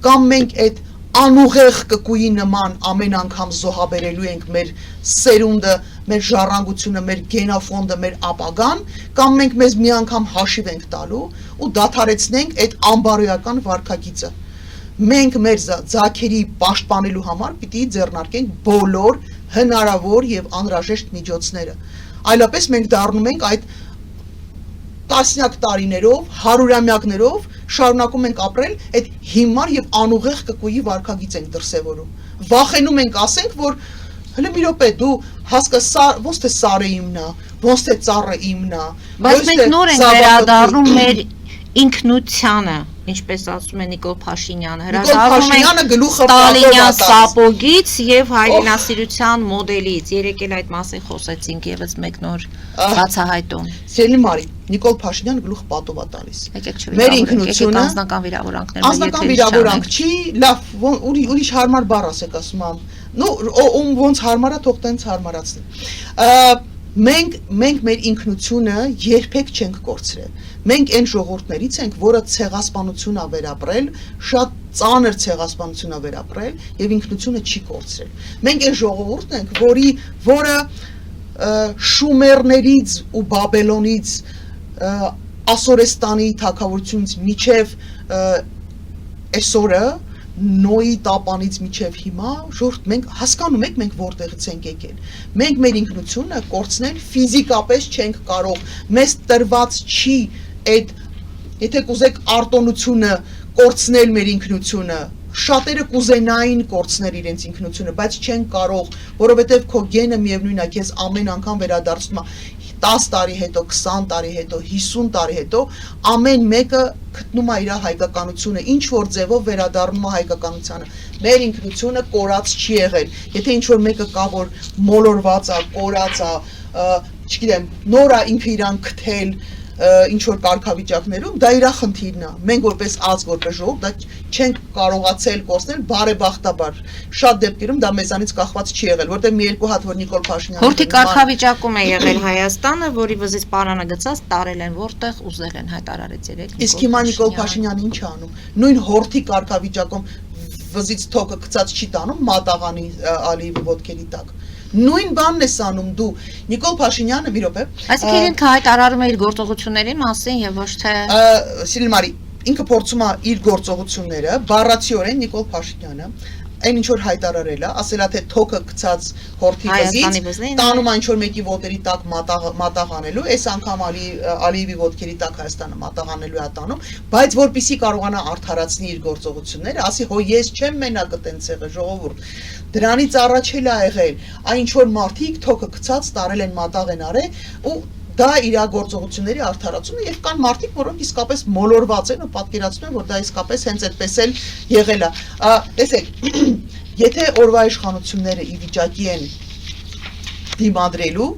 Կամ մենք այդ անուղեղ կկույի նման ամեն անգամ զոհաբերելու ենք մեր սերունդը, մեր ժառանգությունը, մեր գենոֆոնդը, մեր ապագան, կամ մենք մեզ մի անգամ հաշիվ ենք տալու ու դադարեցնենք այդ անբարոյական վարքագիծը։ Մենք մեր ձագերի պաշտպանելու համար պիտի ձեռնարկենք բոլոր հնարավոր եւ անհրաժեշտ միջոցները։ Այլապես մենք դառնում ենք այդ տասնյակ տարիներով, հարյուրամյակներով շարունակում ենք ապրել այդ հիմար եւ անուղեղ կկույի վարքագիծ ենք դրսեւորում։ Վախենում ենք ասենք, որ հələ մի րոպե դու հասկա ոնց թե սարը իմն է, ոնց թե ծառը իմն է, բայց մենք նոր ենք վերադառնում մեր ինքնությանը, ինչպես ասում է Նիկոլ Փաշինյանը, հրաժարվում ենք Ստալինյան սապոգից եւ հայրենասիրության մոդելից։ Երեկ էլ այդ մասին խոսեցինք եւս մեկ նոր բացահայտում։ Սիրելի Մարի, Նիկոլ Փաշինյանը գլուխ պատով է տալիս։ Մեր ինքնությունը անձնական վիրավորանքներ, անձնական վիրավորանք չի, լավ, ուրիշ հարմար բառ ասեք ասում եմ։ Ում ոնց հարմար է, թող տենց հարմարացնի։ Մենք մեր ինքնությունը երբեք չենք կորցրել։ Մենք այն ժողովուրդներից ենք, որը ցեղասպանություն ա վերապրել, շատ ծանր ցեղասպանություն ա վերապրել եւ ինքնությունը չի կորցրել։ Մենք այն ժողովուրդն ենք, որը շումերներից ու բաբելոնից ասորեստանի թագավորությունից միջև այսօրը Նոյի տապանից միջև հիմա ժողովուրդ մենք հասկանում ենք մենք որտեղից ենք եկել։ Մենք մեր ինքնությունը կորցնել ֆիզիկապես չենք կարող։ Մեզ տրված չի այդ եթե կուզեք արտոնությունը կորցնել մեր ինքնությունը, շատերը կուզենային կորցնել իրենց ինքնությունը, բայց չեն կարող, որովհետև քո գենը միևնույն է, քեզ ամեն անգամ վերադարձնում է 10 տարի հետո, 20 տարի հետո, 50 տարի հետո, ամեն մեկը գտնում է իր հայկականությունը, ինչ որ ձևով վերադառնում է հայկականությանը։ Մեր ինքնությունը կորած չի եղել։ Եթե ինչ որ մեկը կա, որ մոլորված է, կորած է, չգիտեմ, նոր է ինքը իրան գտել, ինչ որ կարգավիճակներում, դա իր խնդիրն է։ Մենք որպես ազգ, որպես ժողով, դա չենք կարողացել կորցնել, բարեբախտաբար։ Շատ դեպքերում դա մեզանից կախված չի եղել, որտեղ մի երկու հատ որ Նիկոլ Փաշինյանը Հորթի կարգավիճակում է եղել Հայաստանը, որի վզից պարանը գծած տարել են, որտեղ ուզել են հայտարարեց երեք։ Իսկ հիմա Նիկոլ Փաշինյանը ինչ է անում։ Նույն հորթի կարգավիճակում վզից թոքը գծած չի տանում մատաղանի Ալիևի ոտքերի տակ։ Նույն բանն ես անում դու Նիկոլ Փաշինյանը մի րոպե Այսինքն ինքը հայտարարում է իր գործողությունների մասին եւ ոչ թե Սիրելի Մարի ինքը փորձում է իր գործողությունները բառացիորեն Նիկոլ Փաշինյանը այն ինչ որ հայտարարել է ասել է թե թոքը գցած հորթի վզից տանում այն ինչ որ մեկի ոտերի տակ մատաղանելու այս անգամ Ալիևի ոտքերի տակ Հայաստանը մատաղանելու է տանում բայց որպեսզի կարողանա արդարացնի իր գործողությունները ասի հո ես չեմ մենակ այդտենց եղել ժողովուրդ դրանից առաջ էլ ա եղել այն ինչ որ մարդիկ թոքը գցած տարել են մատաղ են արել ու դա իր գործողությունների արդարացումը եւ կան մարդիկ, որոնք իսկապես մոլորված են ու պատկերացնում են, որ դա իսկապես հենց այդպես էլ եղել է։ Տեսեք, եթե օրվա իշխանությունները ի վիճակի են դիմադրելու,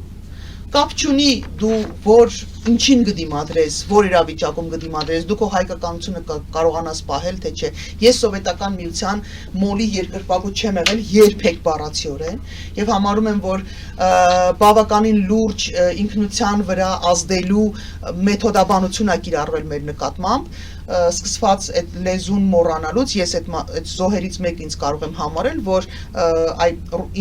կապ չունի դու որ ինչին կդիմադրես, որ իրավիճակում կդիմադրես, դու քո հայկականությունը կարողանաս պահել թե չէ։ Ես սովետական միության մոլի երկրպագու չեմ եղել երբեք բառացիորեն եւ համարում եմ, որ բավականին լուրջ ինքնության վրա ազդելու մեթոդաբանություն ա կիրառվել մեր նկատմամբ սկսված այդ լեզուն մոռանալուց ես այդ զոհերից մեկ ինձ կարող եմ համարել, որ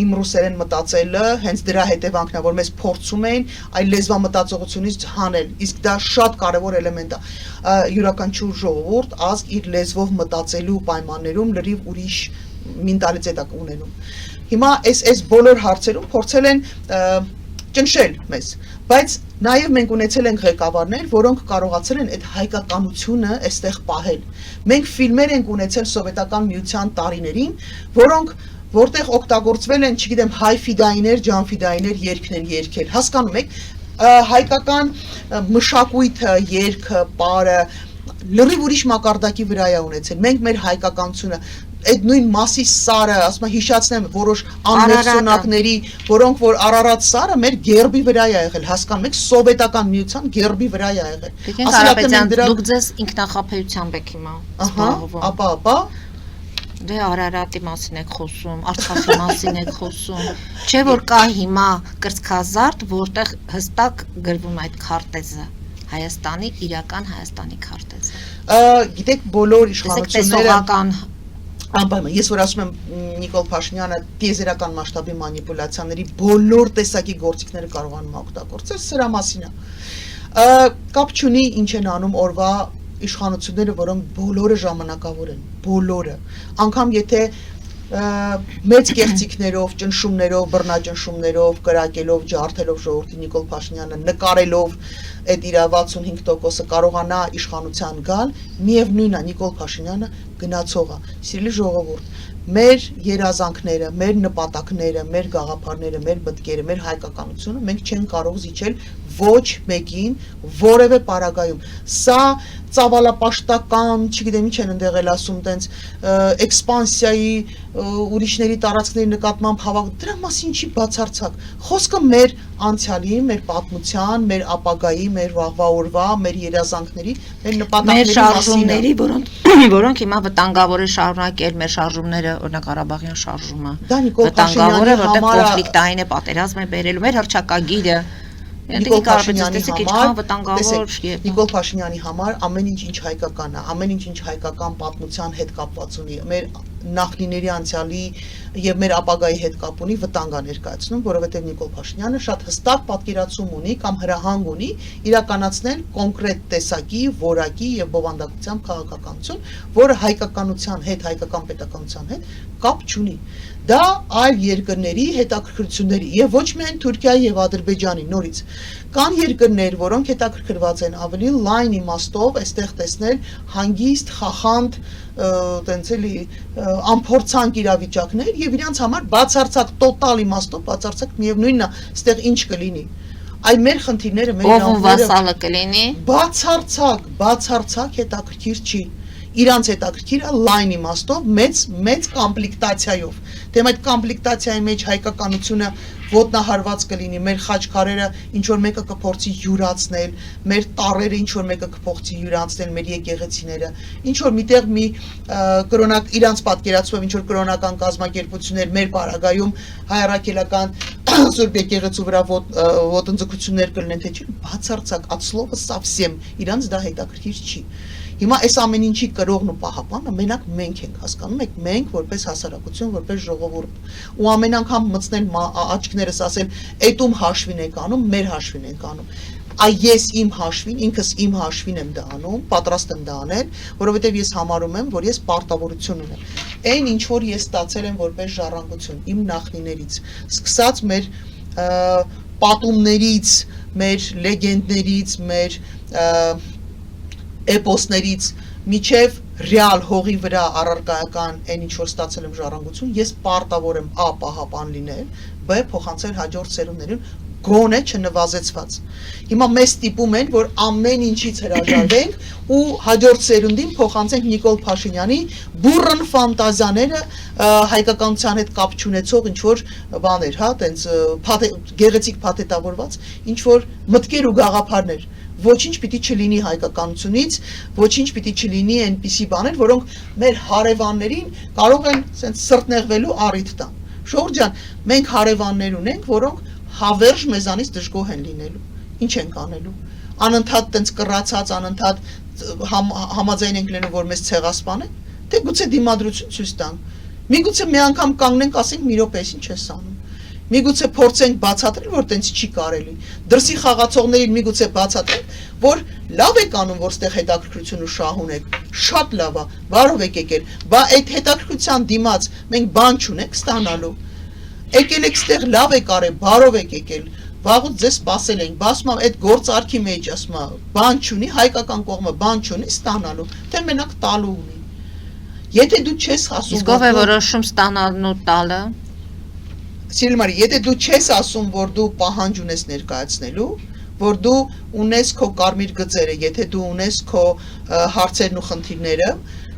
իմ ռուսերեն մտածելը հենց դրա հետևանքն է, որ մեզ փորձում էին այլ լեզվամտածողությունից հանել, իսկ դա շատ կարևոր էլեմենտ է։ Յուրաքանչյուր ժողովուրդ, ազգ իր լեզվով մտածելու պայմաններում լրիվ ուրիշ մենտալիտետ է ունենում։ Հիմա այս բոլոր հարցերում փորձել են ճնշել մեզ, բայց նաև մենք ունեցել ենք ղեկավարներ, որոնք կարողացել են այդ հայկականությունը այստեղ պահել։ Մենք ֆիլմեր ենք ունեցել սովետական միության տարիներին, որտեղ օգտագործվել են, չգիտեմ, հայ ֆիդայիներ, ջան ֆիդայիներ երգն են երգել։ Հասկանում եք, հայկական մշակույթը, երգը, պարը լրիվ ուրիշ մակարդակի վրա է ունեցել։ Մենք մեր հայկականությունը այդ նույն մասի սարը, ասում եմ հիշացնեմ որոշ անմեղսունակների, որոնք որ Արարատ սարը մեր գերբի վրա է եղել, հասկանում եք, սովետական միության գերբի վրա է եղել։ Դուք ձեզ ինքնախապեյությամբ եք հիմա զբաղվում։ Ապա Դե Արարատի մասին եք խոսում, Արցախի մասին եք խոսում։ Չէ որ կա հիմա կրծքազարդ, որտեղ հստակ գրվում այդ քարտեզը։ Հայաստանի իրական Հայաստանի քարտեզը։ Գիտեք, բոլոր Տեսեք, իշխանությունները տեսողական անպայման, ես որ ասում եմ Նիկոլ Փաշինյանը տիեզերական մասշտաբի մանիպուլյացիաների բոլոր տեսակի գործիքները կարողանում է օգտագործել, սրա մասին է։ Կապ չունի ինչ են անում օրվա իշխանությունները, որոնք բոլորը ժամանակավոր են, բոլորը, անգամ եթե մեծ կեղծիքներով, ճնշումներով, բռնաճնշումներով, կրակելով, ջարդելով ժողովրդի Նիկոլ Փաշինյանը, նկարելով այդ իր 65%-ը կարողանա իշխանության գալ, միևնույնն է Նիկոլ Փաշինյանը գնացող է։ Սիրելի ժողովուրդ, մեր երազանքները, մեր նպատակները, մեր գաղափարները, մեր մտքերը, մեր հայկականությունը մենք չենք կարող զիջել ոչ մեկին որևէ պարագայում։ Սա ծավալապաշտական, չգիտեմ ինչ են ընդեղել ասում, տենց էքսպանսիայի ուրիշների տարածքների նկատմամբ հավաք, դրա մասին չի բացարձակ։ Խոսքը մեր անցյալի, մեր պատմության, մեր ապագայի, մեր վաղվա օրվա, մեր երազանքների, մեր նպատակների շարժումների, որոնք հիմա վտանգավոր է շարունակել մեր շարժումները, օրինակ Ղարաբաղյան շարժումը։ Դա Նիկոլ վտանգավոր է, Փաշինյանի որտեղ համար կոնֆլիկտային է, պատերազմ է բերելու մեր հռչակագիրը։ Նիկոլ Փաշինյանի Նիկոլ Փաշինյանի համար ամեն ինչ հայկական է, ամեն ինչ հայկական պատմության հետ կապված ունի, մեր նախնիների անցյալի եւ մեր ապագայի հետ կապ ունի, վտանգ է ներկայացնում, որովհետեւ Նիկոլ Փաշինյանը շատ հստակ պատկերացում ունի կամ հրահանգ ունի իրականացնել կոնկրետ տեսակի, որակի եւ բովանդակությամբ քաղաքականություն, որը հայկականության հետ, հայկական պետականության հետ կապ չունի։ Դա այլ երկրների հետաքրքրությունների եւ ոչ միայն Թուրքիայի եւ Ադրբեջանի նորից կան երկրներ, որոնք հետաքրքրված են ավելի լայն իմաստով այստեղ տեսնել հանգիստ, խախանդ, տենց էլի անփորձանք իրավիճակներ եւ իրանց համար բացարձակ տոտալ իմաստով, բացարձակ միևնույնն է, այստեղ ինչ կլինի։ Այ մեր խնդիրները, մեր վասալը կլինի։ Բացարձակ հետաքրքիր չի։ Իրանց հետաքրքիրը լայն իմաստով մեծ կոմպլեկտացիայով։ Դեմ այդ կոմպլեկտացիայի մեջ հայկականությունը ոտնահարված կլինի, մեր խաչքարերը ինչ որ մեկը կփորձի յուրացնել, մեր տառերը ինչ որ մեկը կփորձի յուրացնել, մեր եկեղեցիները, ինչ որ միտեղ մի կրոնակ իրանց պատկերացումով ինչ որ կրոնական կազմակերպություններ մեր պարագայում հայարակելական Սուրբ եկեղեցու վրա ոտնձգություններ կլինեն, թե չի, բացարձակ at slovo совсем իրանց դա հետաքրքիր չի։ Հիմա այս ամեն ինչի կրողն ու պահապանը մենակ մենք ենք, հասկանում եք, մենք որպես հասարակություն, որպես ժողովուրդ։ Ու ամեն անգամ մտցնել աչքներս ասել, «Էդ ում հաշվին եք անում, մեր հաշվին ենք անում»։ Այ ես իմ հաշվին, ինքս իմ հաշվին եմ դա անում, պատրաստ եմ դա անել, որովհետև ես համարում եմ, որ ես պարտավորություն ունեմ։ Այն ինչ որ ես ստացել եմ որպես ժառանգություն իմ նախնիներից, սկսած մեր պատումներից, մեր լեգենդներից, մեր էպոսներից միջև ռեալ հողի վրա առարկայական այն ինչ որ ստացել եմ ժառանգություն, ես պարտավոր եմ A պահապան լինել, B փոխանցել հաջորդ սերունդներին, գոնե չնվազեցված։ Հիմա մեզ ստիպում են, որ ամեն ինչից հրաժարվենք ու հաջորդ սերունդին փոխանցենք Նիկոլ Փաշինյանի բուրըն ֆանտազիաները հայկականության հետ կապ չունեցող ինչ որ բաներ, հա, տենց գեղեցիկ փաթեթավորված ինչ որ մտքեր ու գաղափարներ։ Ոչինչ պիտի չլինի հայկականությունից, ոչինչ պիտի չլինի այնպիսի բաներ, որոնք մեր հարևաններին կարող են սենց սրտնեղվելու առիթ տան։ Ժողովուրդ ջան, մենք հարևաններ ունենք, որոնք հավերժ մեզանից դժգոհ են լինելու։ Ինչ ենք անելու։ Անընդհատ տենց կռացած, անընդհատ համաձայն ենք լինելու, որ մեզ ցեղասպանեն, թե գուցե դիմադրություն ցույց տան։ Միգուցե մի անգամ կանգնենք, ասենք՝ մի րոպե, ինչ ես անում։ Միգուցե փորձենք բացատրել, որ տենց չի կարելի։ Դրսի խաղացողներին միգուցե բացատրենք, որ լավ եք անում, որ ստեղ հետաքրքրություն ու շահ ունեք, շատ լավ է, բարով եք եկել, բա այդ հետաքրքրության դիմաց մենք բան չունենք ստանալու։ Եկել եք ստեղ լավ եք արել, բարով եք եկել, վաղուց ձեզ սպասել ենք, բա ասում եմ այդ գործարքի մեջ, ասում եմ, բան չունի, հայկական կողմը բան չունի ստանալու, թե մենակ տալու ունի։ Եթե դու չես ասում, իսկ ով է որոշում ստանալն ու տալը։ Սիրելի, եթե դու չես ասում, որ դու պահանջ ունես ներկայացնելու, որ դու ունես քո կարմիր գծերը, եթե դու ունես քո հարցերն ու խնդիրները,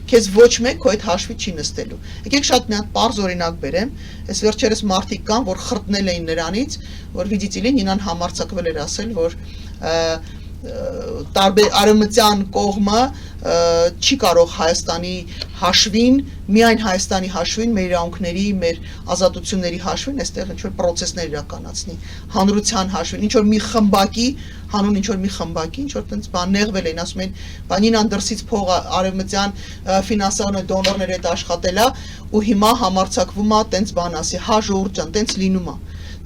քեզ ոչ մեկ քո այդ հաշվի չի նստելու։ Եկեք շատ մի հատ պարզ օրինակ բերեմ, այս վերջերս մարդիկ կան, որ խրտնել էին նրանից, որ վիդիտիլին ինան համարձակվել էր ասել, որ տարբեր արևմտյան կողմը չի կարող Հայաստանի հաշվին, միայն Հայաստանի հաշվին, մեր իրավունքների, մեր ազատությունների հաշվին, այստեղ ինչ որ process-ներ իրականացնի, հանրության հաշվին, ինչ որ մի խմբակի, հանուն ինչ որ մի խմբակի, ինչ որ տենց բան նեղվել են, ասում են, բանին դրսից փողը արևմտյան ֆինանսավորն դոնորներ հետ աշխատելա ու հիմա համարձակվում է տենց բան ասի, հա ժողովուրդ ջան, տենց լինում է։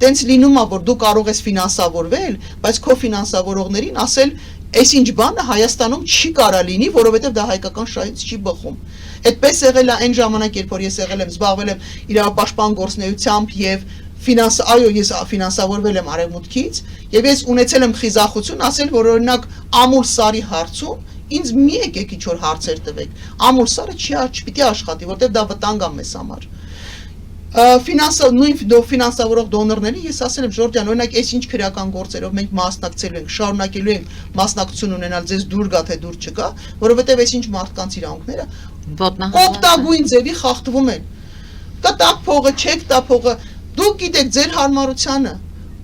Տենց լինում է, որ դու կարող ես ֆինանսավորվել, բայց քո ֆինանսավորողներին ասել այս ինչ բանը Հայաստանում չի կարա լինի, որովհետև դա հայկական շահից չի բխում։ Այդպես եղել է այն ժամանակ, երբ որ ես եղել եմ, զբաղվել եմ իրավապաշտպան գործունեությամբ եւ այո, ես ֆինանսավորվել եմ Արևմուտքից եւ ես ունեցել եմ խիզախություն ասել, որ օրինակ Ամուլ Սարի հարցում ինձ մի եկեք ինչ որ հարցեր տվեք։ Ամուլ Սարը չպիտի աշխատի, որովհետև դա վտանգ է մեզ համար։ Նույն ֆինանսավորող դոնորներին ես ասել եմ Ժորժյան, օրինակ այս ինչ քրեական գործերով մենք մասնակցելու ենք, շարունակելու ենք մասնակցություն ունենալ, ձեզ դուր գա թե դուր չգա, որովհետև այս ինչ մարդկանց իրավունքները կոպտագույն ձևի խախտվում են։ Կտակ փողը, չեք տա փողը, դուք գիտեք ձեր հարմարությանը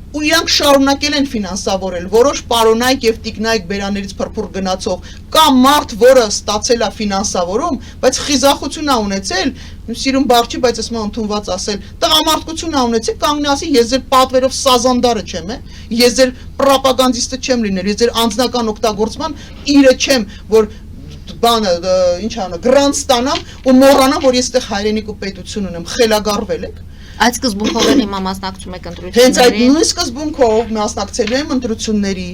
ու իրանք շարունակել են ֆինանսավորել, որոշ պարոնայք եւ տիկնայք բերաներից փրփուր գնացող կամ մարդ, որը ստացել է ֆինանսավորում, բայց խիզախություն է ունեցել, սիրուն բառ չի, բայց ասում եմ ընդունված ասել, տղամարդկություն է ունեցել, կանգնի ասի, ես ձեր պատվերով սազանդարը չեմ, ես ձեր պրոպագանդիստը չեմ լինել, ես ձեր անձնական օգտագործման իրը չեմ, որ բանը, ինչ անա, գրանտ ստանամ ու մոռանամ, որ ես այդտեղ հայրենիք ու պետություն ունեմ, խելագարվել եք։ Այդ սկզբունքով էլ հիմա մասնակցում եք ընտրությունների։ Հենց այդ նույն սկզբունքով մասնակցելու եմ ընտրությունների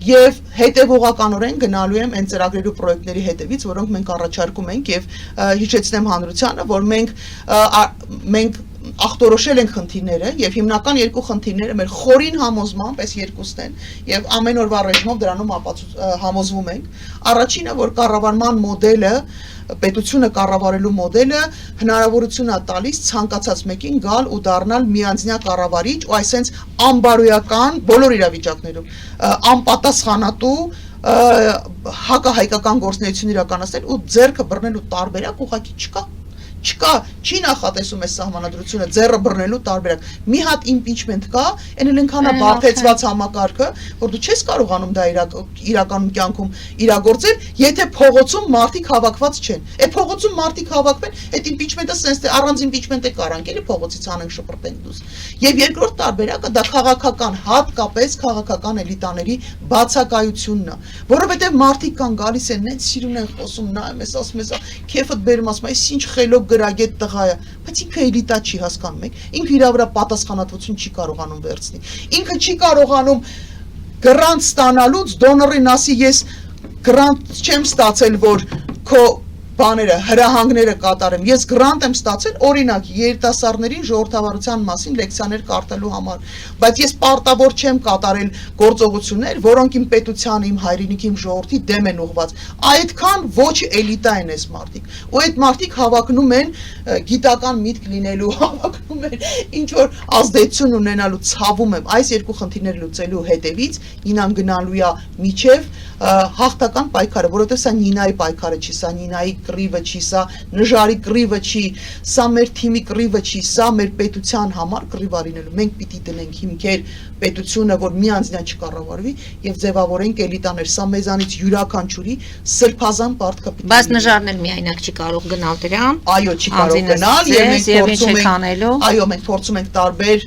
եւ հետեւողականորեն գնալու եմ այն ծրագրերի ու պրոյեկտների հետևից, որոնք մենք առաջարկում ենք եւ հիշեցնեմ հանրությանը, որ մենք ախտորոշել ենք խնդիրները եւ հիմնական երկու խնդիրները մեր խորին համոզմամբ այս երկուսն են եւ ամեն օրվա ռեժիմով դրանում համոզվում ենք։ Առաջինը, որ կառավարման մոդելը պետությունը կառավարելու մոդելը հնարավորություն է տալիս ցանկացած մեկին գալ ու դառնալ միանձնյա կառավարիչ ու այսենց անբարոյական բոլոր իրավիճակներում անպատասխանատու հակահայկական գործունեություն իրականացնել ու ձեռքը բռնելու տարբերակ ուղղակի չկա, չի նախատեսում այս սահմանադրությունը ձեռը բռնելու տարբերակ։ Մի հատ իմպիչմենտ կա, այն էլ այնքան է բարդեցված համակարգը, որ դու չես կարողանում դա իրականում կյանքում իրագործել, եթե փողոցում մարդիկ հավաքված չեն։ Այդ փողոցում մարդիկ հավաքվեն, այդ իմպիչմենտը sense թե առանց իմպիչմենտի կարանք էլի փողոցից անենք շպրտենք դուս։ Եվ երկրորդ տարբերակը դա քաղաքական, հատկապես քաղաքական էլիտաների բացակայությունն է, որովհետև մարդիկ կան գալիս են, նենց սիրուն են խոսում, նայում ես, ասում ես, քեֆդ բերում, ասում ես, ինչ խելոք գրագետ տղա է, բայց ինքը էլիտա չի հասկանում եք, ինքը իր վրա պատասխանատվություն չի կարողանում վերցնել, ինքը չի կարողանում գրանտ ստանալուց դոնորին ասի ես գրանտ չեմ ստացել, որ քո բաները, հրահանգները կատարեմ, ես գրանտ եմ ստացել, օրինակ երիտասարդներին ժողովրդավարության մասին լեկցիաներ կարտելու համար, բայց ես պարտավոր չեմ կատարել գործողություններ, որոնք իմ պետության, իմ հայրենիքի, իմ ժողովրդի դեմ են ուղղված, այդքան ոչ էլիտա են այս մարդիկ, ու այդ մարդիկ հավակնում են գիտական միտք լինելու, հավակնում են ինչ որ ազդեցություն ունենալու, ցավում եմ, այս երկու խնդիրները լուծելու հետևից ինան գնալու է միջև հաղթական պայքարը, որովհետև սա Նինայի պայքարը չի, սա Նինայի կռիվը չի, սա Նժարի կռիվը չի, սա մեր թիմի կռիվը չի, սա մեր պետության համար կռիվ արինելու։ Մենք պիտի դնենք հիմքեր պետությունը, որ միանձնյա չկառավարվի եւ ձևավորենք էլիտաներ, սա մեզանից յուրաքանչյուրի սրբազան պարտքը պիտի։ Բայց Նժարն էլ միայնակ չի կարող գնալ դրան։ Այո, չի կարող գնալ եւ մենք փորձում ենք տարբեր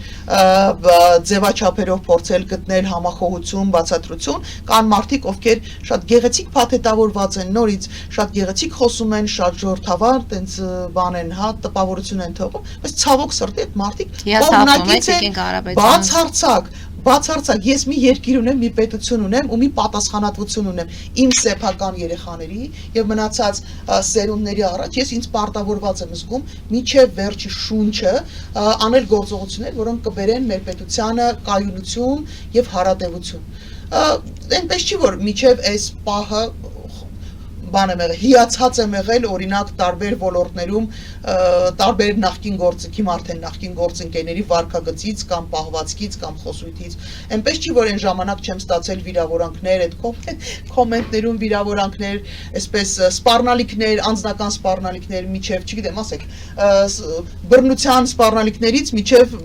ձևաչափերով փորձել գտնել համախոհություն, բացատրություն, կան մարդիկ, ովքեր շատ գեղեցիկ փաթեթավորված են, նորից շատ գեղեցիկ խոսում են, շատ ժողովրդավար, տենց բան են, հա, տպավորություն են թողում, բայց ցավոք սրտի այդ մարդիկ կողմնակից են, բացարձակ, ես մի երկիր ունեմ, մի պետություն ունեմ ու մի պատասխանատվություն ունեմ իմ սեփական երեխաների եւ մնացած սերունդների առաջ, ես ինձ պարտավորված եմ զգում միջև վերջի շունչը անել գործողություններ, որոնք կբերեն մեր պետությանը կայունություն եւ հարատեվություն։ Այնպես չի, որ միջև այս պահը բան եմ եղել, հիացած եմ եղել, օրինակ տարբեր ոլորտներում, տարբեր նախկին գործիքի արդեն նախկին գործընկերների վարկագծից կամ պահվածքից կամ խոսույթից։ Այնպես չի, որ այն ժամանակ չեմ ստացել վիրավորանքներ, այդ կոմենտներում վիրավորանքներ, այսպես սպառնալիքներ, անձնական սպառնալիքներ, միջև, չգիտեմ, ասեք, բռնության սպառնալիքներից միջև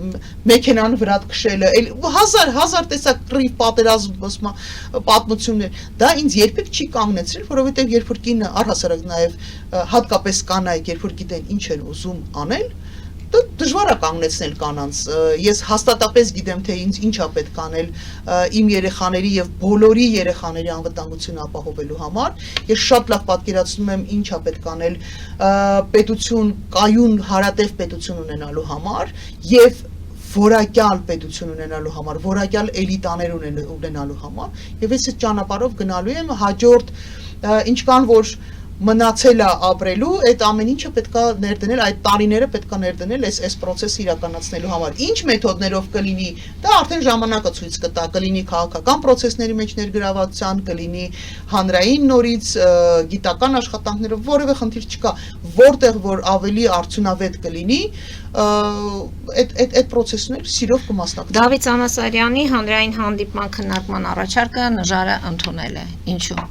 մեքենան վրա քշելը, հազար տեսակ կռիվ պատերազմ պատմություններ։ Դա ինձ երբեք չի կանգնեցրել, որովհետև երբ որ կինը առհասարակ նաև հատկապես կանայք, երբ որ գիտեն ինչ են ուզում անել, դժվար է կանգնեցնել կանանց։ Ես հաստատապես գիտեմ, թե ինձ ինչա պետք անել իմ երեխաների եւ բոլորի երեխաների անվտանգությունը ապահովելու համար։ Ես շատ լավ պատկերացնում եմ ինչա պետք անել պետություն, կայուն հարատև պետություն ունենալու համար եւ որակյալ պետություն ունենալու համար, որակյալ էլիտաներ ունենալու համար, եւ ես այդ ճանապարհով գնալու եմ հաջորդ ինչքան որ մնացել է ապրելու, այդ ամեն ինչը պետքա ներդնել, այդ տարիները պետքա ներդնել այս process-ը իրականացնելու համար։ Ինչ մեթոդներով կլինի, դա արդեն ժամանակը ցույց կտա, կլինի քաղաքական process-ների մեջ ներգրավվածության, կլինի հանրային նորից գիտական աշխատանքներով, որևէ խնդիր չկա, որտեղ որ ավելի արդյունավետ կլինի, այդ process-ները սիրով կմասնակցի։ Դավիթ Անասարյանի հանրային հանդիպման քննարկման առաջարկը նժարը ընդունել է։ Ինչու՞։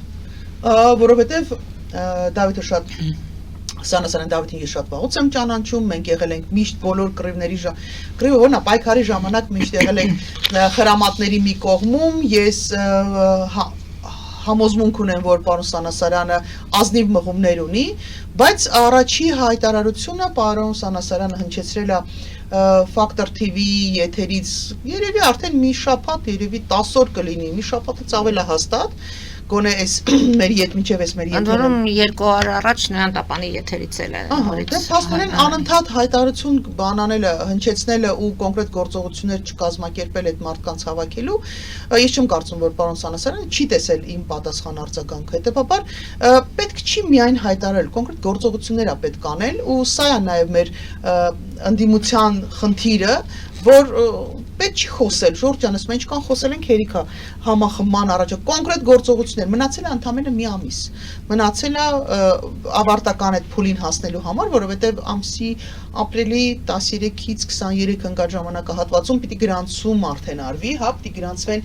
Որովհետև Դավիթը շատ Սանասարյան Դավիթին ես շատ վաղուց եմ ճանաչում, մենք եղել ենք միշտ բոլոր կռիվների կռիվը ոնա պայքարի ժամանակ միշտ եղել ենք խրամատների մի կողմում, ես համոզմունք ունեմ, որ պարոն Սանասարյանը ազնիվ մղումներ ունի, բայց առաջի հայտարարությունը պարոն Սանասարյանը հնչեցրել է Factor TV եթերից երևի արդեն մի շաբաթ, երևի 10 օր կլինի, մի շաբաթից ավել է հաստատ գոնե այս մեր մինչև այս մեր Ընդ որում 2 օր առաջ նրան տապանի եթերից էլ է նորից։ Փաստորեն անընդհատ հայտարարություն բանանելը, հնչեցնելը ու կոնկրետ գործողություններ չկազմակերպել այդ մարդկանց հավաքելու, ես չեմ կարծում, որ պարոն Սանասարյանը չի տեսել իմ պատասխան արձագանքը, հետեւաբար պետք չի միայն հայտարարել, կոնկրետ գործողություններ է պետք անել ու սա է նաև մեր ընդդիմության խնդիրը, որ պետք չի խոսել, Ժորժ ջան, ասում ինչքան խոսել ենք հերիքա համախմբման առաջ, կոնկրետ գործողություններ, մնացել է ընդամենը մի ամիս, մնացել է ավարտական այդ փուլին հասնելու համար, որովհետև ամսի ապրիլի 13-ից 23 ընկած ժամանակահատվածում պիտի գրանցում արդեն արվի, հա, պիտի գրանցվեն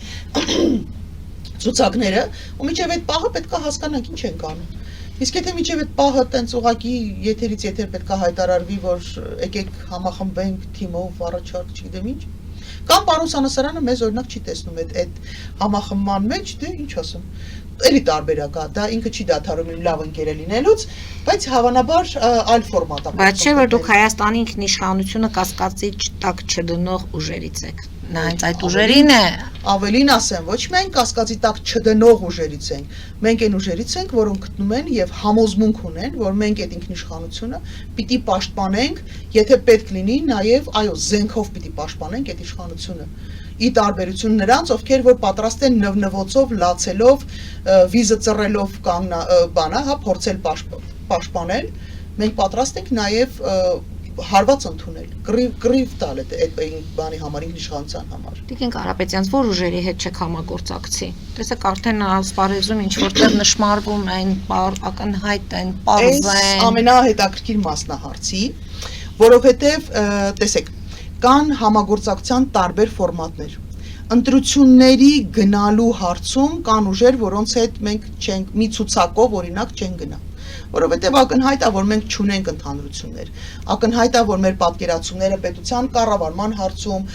ցուցակները, ու մինչև այդ պահը պետք է հասկանանք ինչ ենք անում։ Իսկ եթե մինչև այդ պահը տենց ուղակի եթերից եթեր պետք է հայտարարվի, որ եկեք համախմբենք թիմով առաջարկ, չգիտեմ ինչ, կամ պարոն Սանասարյանը մեզ օրինակ չի տեսնում այդ համախմբման մեջ, դե ինչ ասեմ, էլի տարբերակ է, դա ինքը չի դադարում իմ լավ ընկերը լինելուց, բայց հավանաբար այլ ֆորմատ է։ Բայց չէ, որ դուք Հայաստանի ինքնիշխանությունը կասկածի տակ չդնող ուժերից եք։ Նա հենց այդ ուժերին է։ Ավելին ասեմ, ոչ միայն կասկածի տակ չդնող ուժերից ենք, մենք այն ուժերից ենք, որոնք գտնում են եւ համոզմունք ունեն, որ մենք այդ ինքնիշխանությունը պիտի պաշտպանենք, եթե պետք լինի, նաեւ այո, զենքով պիտի պաշտպանենք այդ իշխանությունը։ Ի տարբերություն նրանց, ովքեր որ պատրաստ են նվնվոցով, լացելով, վիզը ծռելով բանա, հա, փորձել պաշտպանել, մենք պատրաստ ենք նաեւ հարված ընդունել, կռիվ տալ այդ բանի համար, ինքնիշխանության համար։ Տիկին Կարապետյան, որ ուժերի հետ չեք համագործակցի։ Տեսեք, արդեն ասպարեզում ինչ որտեղ նշмарվում են, ակնհայտ են, պարզ են։ Այս ամենահետաքրքիր մասն է հարցի, որովհետև տեսեք, կան համագործակցության տարբեր ֆորմատներ։ Ընտրությունների գնալու հարցում կան ուժեր, որոնց հետ մենք չենք մի ցուցակով օրինակ չեն գնա։ Որովհետև ակնհայտ է, որ մենք չունենք ընդհանրություններ։ Ակնհայտ է, որ մեր պատկերացումները պետության կառավարման հարցում,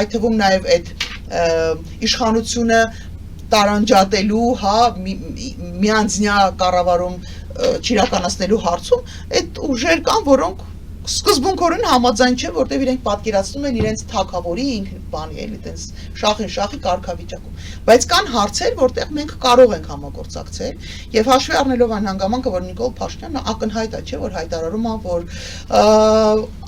այդ թվում նաև այդ իշխանությունը տարանջատելու, հա, միանձնյա կառավարում չիրականացնելու հարցում, այդ ուժեր կան, որոնք սկզբունքորեն համաձայն չէ, որտեղ իրենք պատկերացնում են իրենց թագավորի ինքն բանի, էլի տենց շախի կարգավիճակում։ Բայց կան հարցեր, որտեղ մենք կարող ենք համագործակցել, եւ հաշվի առնելով այն հանգամանքը, որ Նիկոլ Փաշինյանը ակնհայտ է, չէ, որ հայտարարում է, որ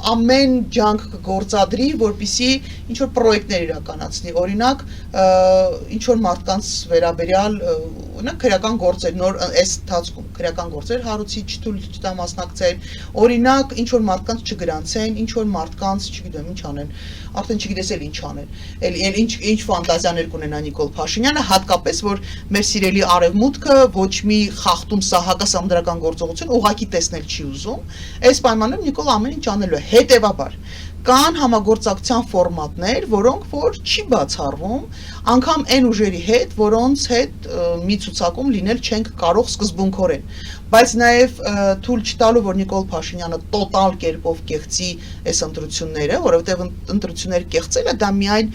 ամեն ջանք կգործադրի, որպեսզի ինչ որ պրոյեկտներ իրականացնի, օրինակ ինչ որ մարդկանց վերաբերյալ, օրինակ քրեական գործեր, նոր այս ընթացքում քրեական գործեր հարուցի չտա մասնակցել, օրինակ ինչ որ մարդկանց չգրանցեն, ինչ որ մարդկանց, չգիտեմ, ինչ անեն, արդեն չգիտես էլ ինչ անեն, էլ ինչ ֆանտազիաներ կունենա Նիկոլ Փաշինյանը, հատկապես որ մեր սիրելի արևմուտքը ոչ մի խախտում սահակասանդրական գործողություն ուղղակի տեսնել չի ուզում, այս պայմաններում Նիկոլ ամեն ինչ անելու է, հետևաբար կան համագործակցության ֆորմատներ, որոնք որ չի բացառվում, անգամ այն ուժերի հետ, որոնց հետ մի ցուցակում լինել չենք կարող սկզբունքորեն, բայց նաև թույլ չտալու, որ Նիկոլ Փաշինյանը տոտալ կերպով կեղծի այս ընտրությունները, որովհետև ընտրություններ կեղծելը դա միայն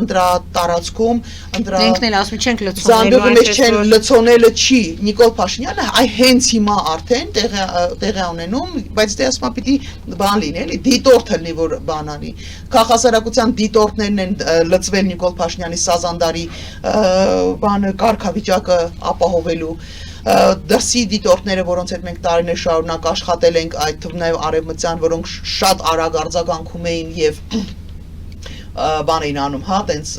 ընտրատարածքում, Ինքն էլ ասում չենք զանդուղի մեջ չեն լցոնելը չի, Նիկոլ Փաշինյանը այ հենց հիմա արդեն տեղի ունենում, բայց դե ասма պիտի բան լինի, էլի, դիտորդ լինի, որ բան անի, քաղաքասարակության դիտորդներն են լծվել Նիկոլ Փաշինյանի Սազանդարի բանը կարգավիճակը ապահովելու դրսի դիտորդները, որոնց հետ մենք տարիներ շարունակ աշխատել ենք, այդ թվում նաև արևմտյան, որոնք շատ արագ արձագանքում էին եւ բան էին անում, հա, տենց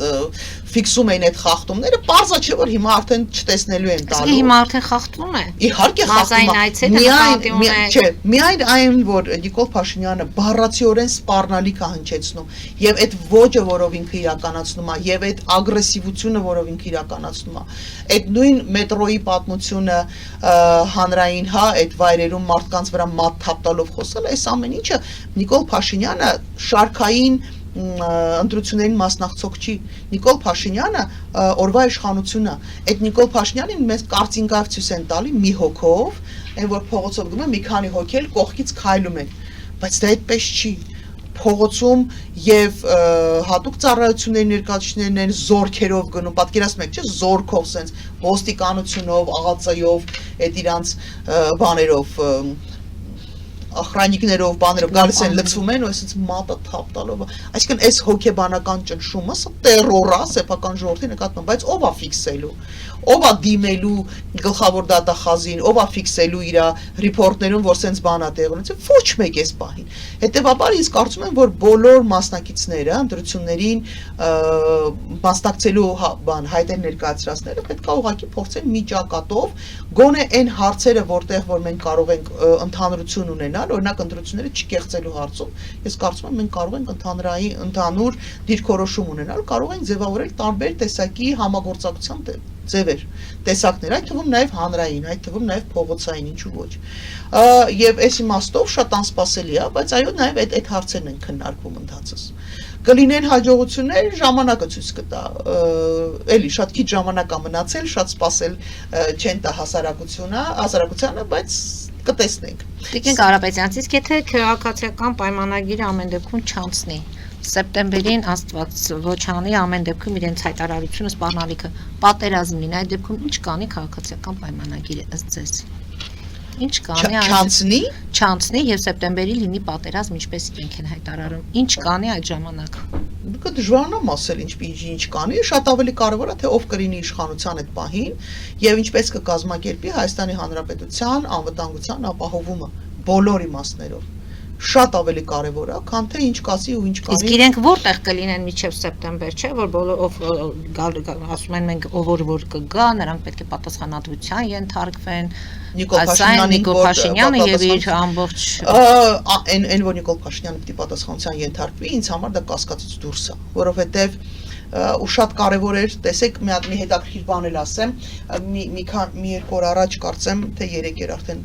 ֆիքսում էին այդ խախտումները, պարզա չէ, որ հիմա արդեն չտեսնելու են տալու։ Հիմա արդեն խախտվում է։ Իհարկե խախտվում է։ Չէ, միայն այն, որ Նիկոլ Փաշինյանը բառացիորեն սպառնալիք է հնչեցնում, եւ այդ ոճը, որով ինքը իրականացնում է, եւ այդ ագրեսիվությունը, որով ինքը իրականացնում է, այդ նույն մետրոյի պատմությունը հանրային, հա, այդ վայրերում մարդկանց վրա մատ թափտալով խոսել, այս ամեն ինչը Նիկոլ Փաշինյանը շարքային ընտրություններին մասնակցող չի։ Նիկոլ Փաշինյանը օրվա իշխանությունը, այդ Նիկոլ Փաշինյանին մեզ կարծինկայով ցույց են տալի մի հոգով, այն որ փողոցով գնում է մի քանի հոգի էլ կողքից քայլում են, բայց դա այդպես չի։ Փողոցում եւ հատուկ ծառայությունների ներկայացուցիչներն են զորքերով գնում, պատկերացնում եք, չէ՞, զորքով sense ոստիկանությունով, աղածայով, այդ իրանց բաներով ախրանիկներով, բաներով գալիս են լցվում են ու այսպես մատը թափտալով, այսինքն այս հոգեբանական ճնշումը սա տերոր է սեփական ժողովրդի նկատմամբ, բայց ով է ֆիքսելու, ով է դիմելու գլխավոր դատախազին, ով է ֆիքսելու իր ռիպորտներում, որ սենց բան է տեղի ունեցել, ոչ մեկ էս պահին։ Հետևաբար ես կարծում եմ, որ բոլոր մասնակիցները ընտրություններին մասնակցելու հայտեր ներկայացրածները պետք է ուղղակի փորձեն միջակատով գոնե այն հարցերը, որտեղ որ մենք կարող ենք ընդհանրություն ունենալ, օրինակ ընտրությունները չկեղծելու հարցում, ես կարծում եմ մենք կարող ենք ընդհանուր դիրքորոշում ունենալ, կարող ենք ձևավորել տարբեր տեսակի համագործակցության ձևեր, տեսակներ, այդ թվում նաև հանրային, այդ թվում նաև փողոցային, ինչու ոչ։ Եվ այս իմաստով շատ անսպասելի է, բայց այո, նաև այդ հարցերն են քննարկվում ընթացս։ Կլինեն հաջողություններ, ժամանակը ցույց կտա, էլի շատ քիչ ժամանակ է մնացել, շատ սպասել չեն տա հասարակությանը, բայց կտեսնենք։ Տիկին Կարապետյան, իսկ եթե քաղաքացիական պայմանագիրը ամեն դեպքում չանցնի, սեպտեմբերին Աստված ոչ անի, ամեն դեպքում իրենց հայտարարությունը սպառնալիքը պատերազմ լինի, այդ դեպքում ինչ կանի քաղաքացիական պայմանագիրը ըստ ձեզ։ Ինչ կանի չանցնի եւ սեպտեմբերի լինի պատերազմ, ինչպես իրենք են հայտարարում։ Ինչ կանի այդ ժամանակ։ Դժվար է ասել ինչ կանի, շատ ավելի կարևոր է թե ով կլինի իշխանության այդ պահին եւ ինչպես կկազմակերպի Հայաստանի Հանրապետության անվտանգության ապահովումը բոլոր իմաստներով։ Շատ ավելի կարևոր է, քան թե ինչ կասի ու ինչ կանի։ Իսկ իրենք որտեղ կլինեն մինչև սեպտեմբեր, չէ՞, որ բոլորով ասում են մենք որ կգա, նրանք պետք է պատասխանատվության ենթարկվեն։ Նիկոլ Փաշինյանը եւ իր ամբողջ այն որ Նիկոլ Փաշինյանը պետք է պատասխանատվության ենթարկվի, ինձ համար դա կասկածից դուրս է, որովհետեւ ու շատ կարևոր էր, տեսեք, մի հետաքրքիր բան էլ ասեմ, մի երկու օր առաջ կարծեմ, թե 3 էր արդեն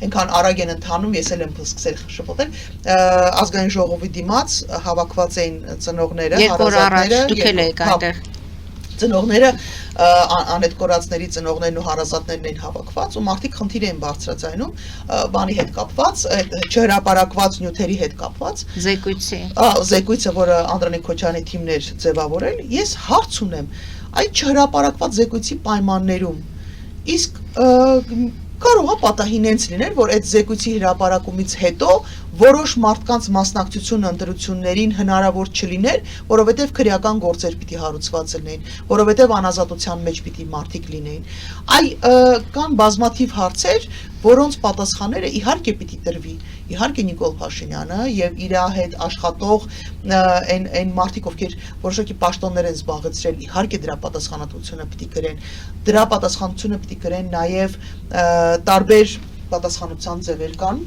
այնքան արագ են ընթանում, ես էլ եմ սկսել շփոթել, ազգային ժողովի դիմաց հավաքված էին ծնողները, հարազատները, ծնողները, անետ կորածների ծնողներն ու հարազատներն էին հավաքված ու մարդիկ խնդիր էին բարձրացնում բանի հետ կապված, չհրապարակված նյութերի հետ կապված, զեկույցը, որը Անդրանիկ Քոչարյանի թիմն էր ձևավորել, ես հարց ունեմ, այդ չհրապարակված զեկույցի պայմաններում, իսկ կարող է պատահին հենց լիներ, որ այդ զեկույցի հրապարակումից հետո որոշ մարդկանց մասնակցությունը ընտրություններին հնարավոր չլիներ, որովհետև քրեական գործեր պիտի հարուցված լինեին, որովհետև անազատության մեջ պիտի մարդիկ լինեին։ Կան բազմաթիվ հարցեր, որոնց պատասխանները իհարկե պիտի տրվի, իհարկե Նիկոլ Փաշինյանը եւ իր հետ աշխատող այն մարդիկ, ովքեր որոշակի պաշտոններ են զբաղեցրել, իհարկե դրա պատասխանատվությունը պիտի կրեն, դրա պատասխանատվությունը պիտի կրեն նաեւ տարբեր պատասխանատվության ձևեր կան,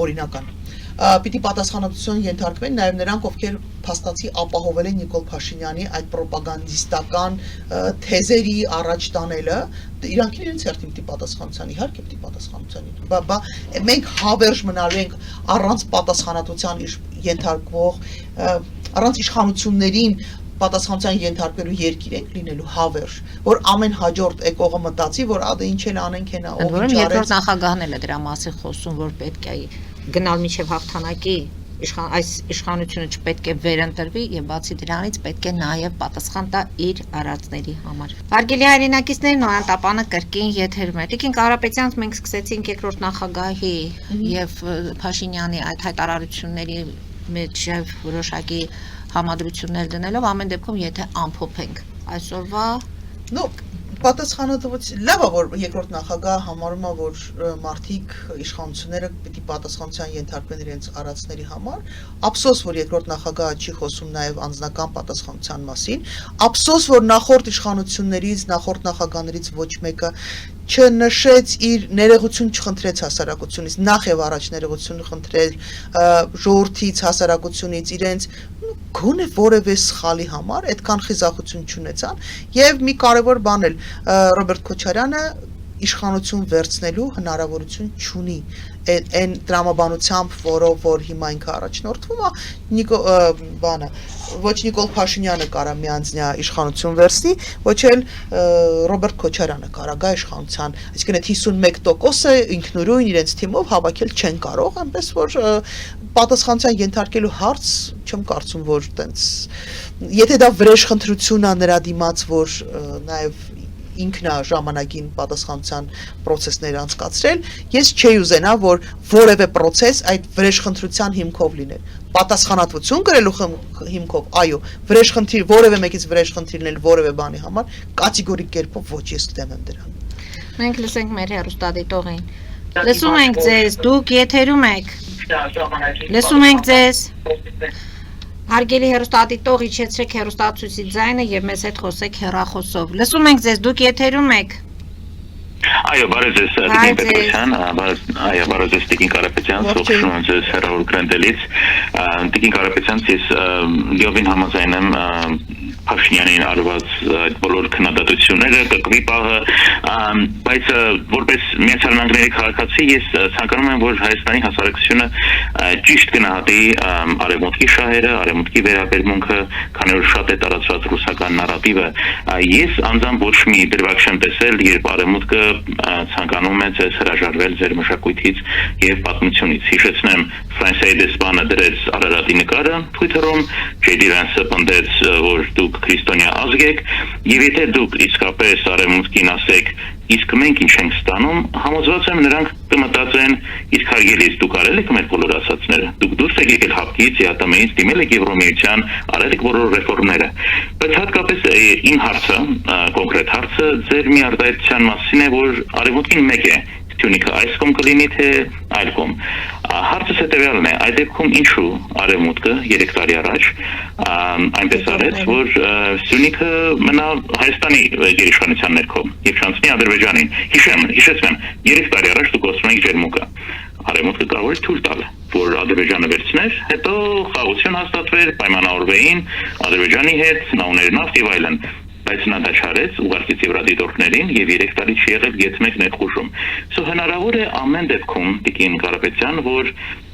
օրինական պիտի պատասխանատվություն ենթարկվեն նաև նրանք, ովքեր փաստացի ապահովել են Նիկոլ Փաշինյանի այդ պրոպագանդիստական թեզերի առաջ տանելը, իրանք իրենց հերթին պիտի պատասխանության, իհարկե պիտի պատասխանության։ Մենք հավերժ մնալու ենք առանց պատասխանատվության ենթարկվող, առանց իշխանություններին պատասխանության ենթարկվելու երկիր ենք լինելու հավերժ, որ ամեն հաջորդ եկողը մտածի, որ ադե ինչ էլ անենք հենա, ով ինչ Որում երկրորդ արեց։ նախագահն էլ է դրա մասին խոսում, որ պետք է գնալ միջև հաղթանակի այս իշխանությունը չպետք է վերընտրվի եւ բացի դրանից պետք է նաեւ պատասխան տա իր արածների համար։ Հարգելի հայրենակիցներ, նորանտապանը կրկին եթերում է։ Տիկին Կարապետյանց մենք սկսեցինք երկրորդ նախագահի եւ Փաշինյանի այդ հայտարարությունների մեջ որոշակի համադրություններ դնելով ամեն դեպքում եթե ամփոփենք այսօրվա Պատասխանատվություն լավ է որ երկրորդ նախագահը համարում է որ մարդիկ իշխանությունները պիտի պատասխանության ենթարկվեն իրենց արածների համար ափսոս որ երկրորդ նախագահը չի խոսում նաև անձնական պատասխանության մասին ափսոս որ նախորդ իշխանություններից նախորդ նախագահներից ոչ մեկը չնշեց իր ներողություն չխնդրեց հասարակությունից նախ եւ առաջ ներողություն խնդրել ժողովրդից հասարակությունից իրենց գոնե որևէ սխալի համար այդքան խիզախություն չունեցան եւ մի կարեւոր բան էլ Ռոբերտ Քոչարյանը իշխանություն վերցնելու հնարավորություն չունի այն դրամաբանությամբ որով որ հիմա ինքը առաջնորդվում է բանը ոչ Նիկոլ Փաշինյանը կարա միանձնյա իշխանություն վերցնի ոչ էլ Ռոբերտ Քոչարյանը կարա գա իշխանության այսինքն այդ 51%-ը ինքնուրույն իրենց թիմով հավաքել չեն կարող այնպես որ պատասխանության ենթարկելու հարց չեմ կարծում որ տենց եթե դա վրեժխնդրություն է նրա դիմաց որ նաև ինքնա ժամանակին պատասխանության process-ներ անցկացրել, ես չէի ուզենա, որ որևէ process այդ վրեժխնդրության հիմքով լիներ։ Պատասխանատվություն կրելու հիմքով, այո, վրեժխնդիր, որևէ մեկից վրեժխնդիր լինել որևէ բանի համար, կատեգորիկ կերպով ոչ ես կդեմ եմ դրան։ Մենք լսենք մեր հեռուստադիտողին։ Լսում ենք ձեզ, դուք եթերում եք։ Լսում ենք ձեզ։ Հարգելի հեռուստադիտող, իջեցրեք հեռուստացույցի ձայնը եւ մեզ հետ խոսեք հեռախոսով։ Լսում ենք ձեզ, դուք եթերում եք։ Այո, բարև ձեզ, Տիկին Պետրոսյան, այո, բարև ձեզ, Տիկին Կարապետյան, ողջունում եմ ձեզ հեռավոր գրանդելից։ Տիկին Կարապետյան, ես լիովին համաձայն եմ Փաշինյանին արված այդ բոլոր քննադատությունները, կկվի պահը, բայց որպես Միացյալ Նահանգների քաղաքացի ես ցանկանում եմ, որ Հայաստանի հասարակությունը ճիշտ գնահատի արևմուտքի շահերը, արևմուտքի վերաբերմունքը, քանի որ շատ է տարածված ռուսական նարատիվը։ Ես անձամբ ոչ մի դրվագ չեմ տեսել, երբ արևմուտքը ցանկանում է ձեզ հրաժարվել ձեր մշակույթից եւ պատմությունից։ Հիշեցնեմ, Ֆրանսիայի դեսպանը դրեց Արարատի նկարը Twitter-ում, J.D. Vance-ը պնդեց, որ դուք քրիստոնյա ազգ եք, եւ եթե դուք իսկապես արևմուտքին ասեք, իսկ մենք ինչ ենք ստանում, համոզված եմ նրանք կմտածեն, իսկ հարգելիս դուք արել եք մեր բոլոր ասածները, դուք դուրս եք եկել հապկից, ԵԱՏՄ-ից, դիմել եք Եվրոմիության, արել եք բոլոր ռեֆորմները։ Բայց հատկապես իմ հարցը, կոնկրետ հարցը ձեր մի արտահայտության մասին է, որ արևմուտքին մեկ է Սյունիքը այս կողմ կլինի թե այլ կողմ։ Հարցս հետևյալն է, այդ դեպքում ինչու արևմուտքը 3 տարի առաջ այնպես արեց, որ Սյունիքը մնա Հայաստանի գերիշխանության ներքո եւ չանցնի Ադրբեջանին։ Հիշեցնեմ, 3 տարի առաջ դուք ասում եք ջերմուկը։ Արևմուտքը կարող էր թույլ տալ, որ Ադրբեջանը վերցներ, հետո խաղաղություն հաստատվեր, պայմանավորվեին Ադրբեջանի հետ, նա ուներ նավթ եւ այլն։ Բայց նա դա չարեց, ուղարկեց Եվրադիտորդներին եւ 3 տարի չի եղել գետ մեկ ներխուժում։ Սա հնարավոր է ամեն դեպքում, Տիկին Կարապետյան, որ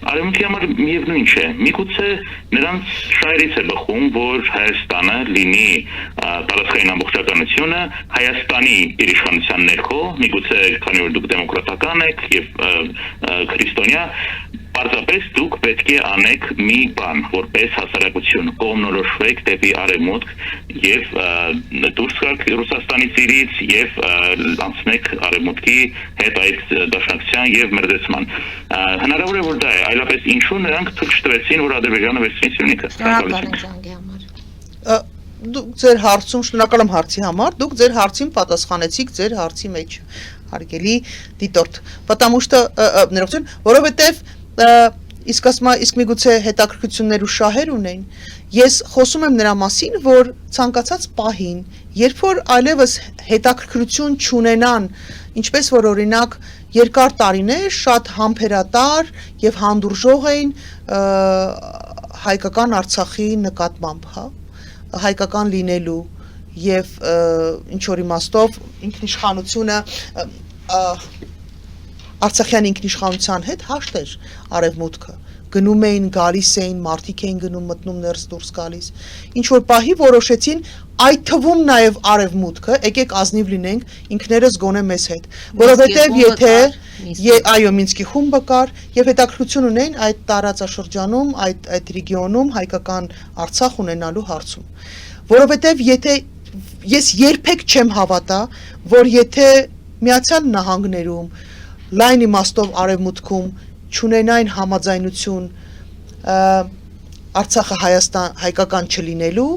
արևմուտքի համար միևնույն չէ։ Միգուցե նրանց շահերից է բխում, որ Հայաստանը լինի տարածքային ամբողջականությունը Հայաստանի իշխանության ներքո, միգուցե քանի որ դուք դեմոկրատական եք եւ քրիստոնյա Պարզապես դուք պետք է անեք մի բան, որպես հասարակություն, կողմնորոշվեք դեպի արևմուտք եւ դուրս գաք Ռուսաստանից իրից եւ անցնեք արևմուտքի հետ այդ դաշնակցության եւ մերձեցման։ Հնարավոր է որ դա է, այլապես ինչու նրանք թույլ չտվեցին, որ Ադրբեջանը վերցնի Սյունիքը։ Դուք ձեր հարցում շնորհակալ եմ հարցի համար, դուք ձեր հարցին պատասխանեցիք ձեր հարցի մեջ, հարգելի դիտորդ, потому что ներողություն, որովհետեւ իսկ միգուցե հետաքրքրություններ ու շահեր ունեն, ես խոսում եմ նրա մասին, որ ցանկացած պահին, երբ որ այլևս հետաքրքրություն չունենան, ինչպես որ օրինակ երկար տարիներ շատ համբերատար եւ հանդուրժող էին հայկական Արցախի նկատմամբ, հա, հայկական լինելու եւ ինչ որ իմաստով ինքնիշխանությունը Արցախյան ինքնիշխանության հետ հաշտ էր արևմուտքը, գնում էին, գալիս էին, մարդիկ էին գնում, մտնում ներս դուրս գալիս։ Ինչ որ պահի որոշեցին այդ թվում նաև արևմուտքը, եկեք ազնիվ լինենք, ինքներս գոնե մեզ հետ, որովհետև եթե այո Մինսկի խումբը կար եւ հետաքրություն ունեն այդ տարածաշրջանում, այդ ռեգիոնում հայկական Արցախ ունենալու հարցում, որովհետև եթե ես երբեք չեմ հավատա, որ եթե Միացյալ Նահանգներում լայն իմաստով արևմուտքում չունենային համաձայնություն Արցախը հայկական չլինելու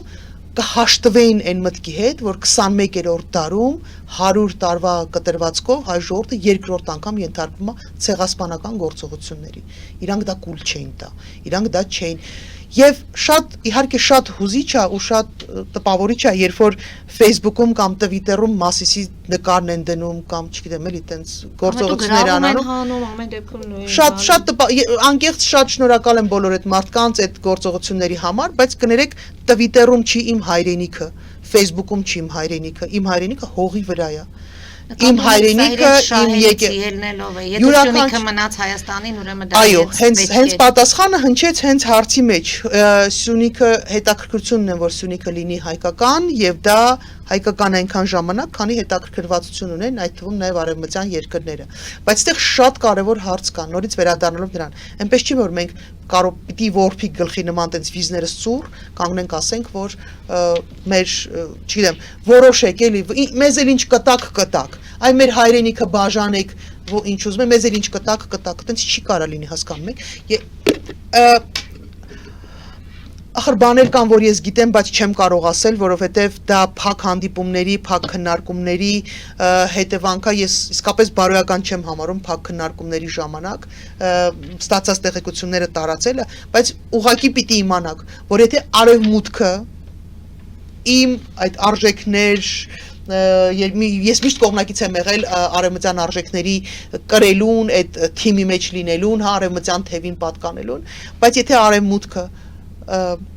կհաշտվեին այն մտքի հետ, որ 21-րդ դարում 100 տարվա կտրվածքով հայ ժողովուրդը երկրորդ անգամ ենթարկվում է ցեղասպանական գործողությունների։ Իրանք դա կուլ չէին տա, իրանք դա չէին։ Եվ շատ իհարկե շատ հուզիչ է ու շատ տպավորիչ է, երբ որ Facebook-ում կամ Twitter-ում Մասիսի նկարն են դնում կամ չգիտեմ էլի տենց գործողություններ անանում։ Շատ անկեղծ շատ շնորհակալ եմ բոլոր այդ մարդկանց այդ գործողությունների համար, բայց կներեք Twitter-ում չի իմ հայրենիքը, Facebook-ում չի իմ հայրենիքը, իմ հայրենիքը հողի վրա է։ Իմ հայրենիքը իմ Սյունիքը մնաց Հայաստանին, ուրեմն դա այո, հենց պատասխանը հնչեց հենց հարցի մեջ։ Սյունիքը հետաքրքրությունն է, որ Սյունիքը լինի հայկական եւ դա հայկական այնքան ժամանակ, քանի հետաքրքրվածություն ունեն այդ թվում նաև արևմտյան երկրները։ Բայց այդտեղ շատ կարևոր հարց կա, նորից վերադառնալով նրան։ Այնպես չի որ մենք կարող պիտի որփի գլխի նման տենց վիզներս ծուր, կանգնենք ասենք, որ մեր, չգիտեմ, որոշեք էլի, մեզ էլ ինչ կտակ, այ մեր հայրենիքը բաժանեք, ինչ ուզում եմ, մեզ էլ ինչ կտակ, տենց չի կարա լինի, հասկանում եք։ Ախր բաներ կան, որ ես գիտեմ, բայց չեմ կարող ասել, որովհետև դա փակ հանդիպումների, փակ քննարկումների հետևանք է, ես իսկապես բարոյական չեմ համարում փակ քննարկումների ժամանակ ստացած տեղեկությունները տարածելը, բայց ուղղակի պիտի իմանաք, որ եթե արևմուտքը իմ այդ արժեքներ ես միշտ կողմնակից եմ եղել արևմտյան արժեքների կրելուն, այդ թիմի մեջ լինելուն, արևմտյան թևին պատկանելուն, բայց եթե արևմուտքը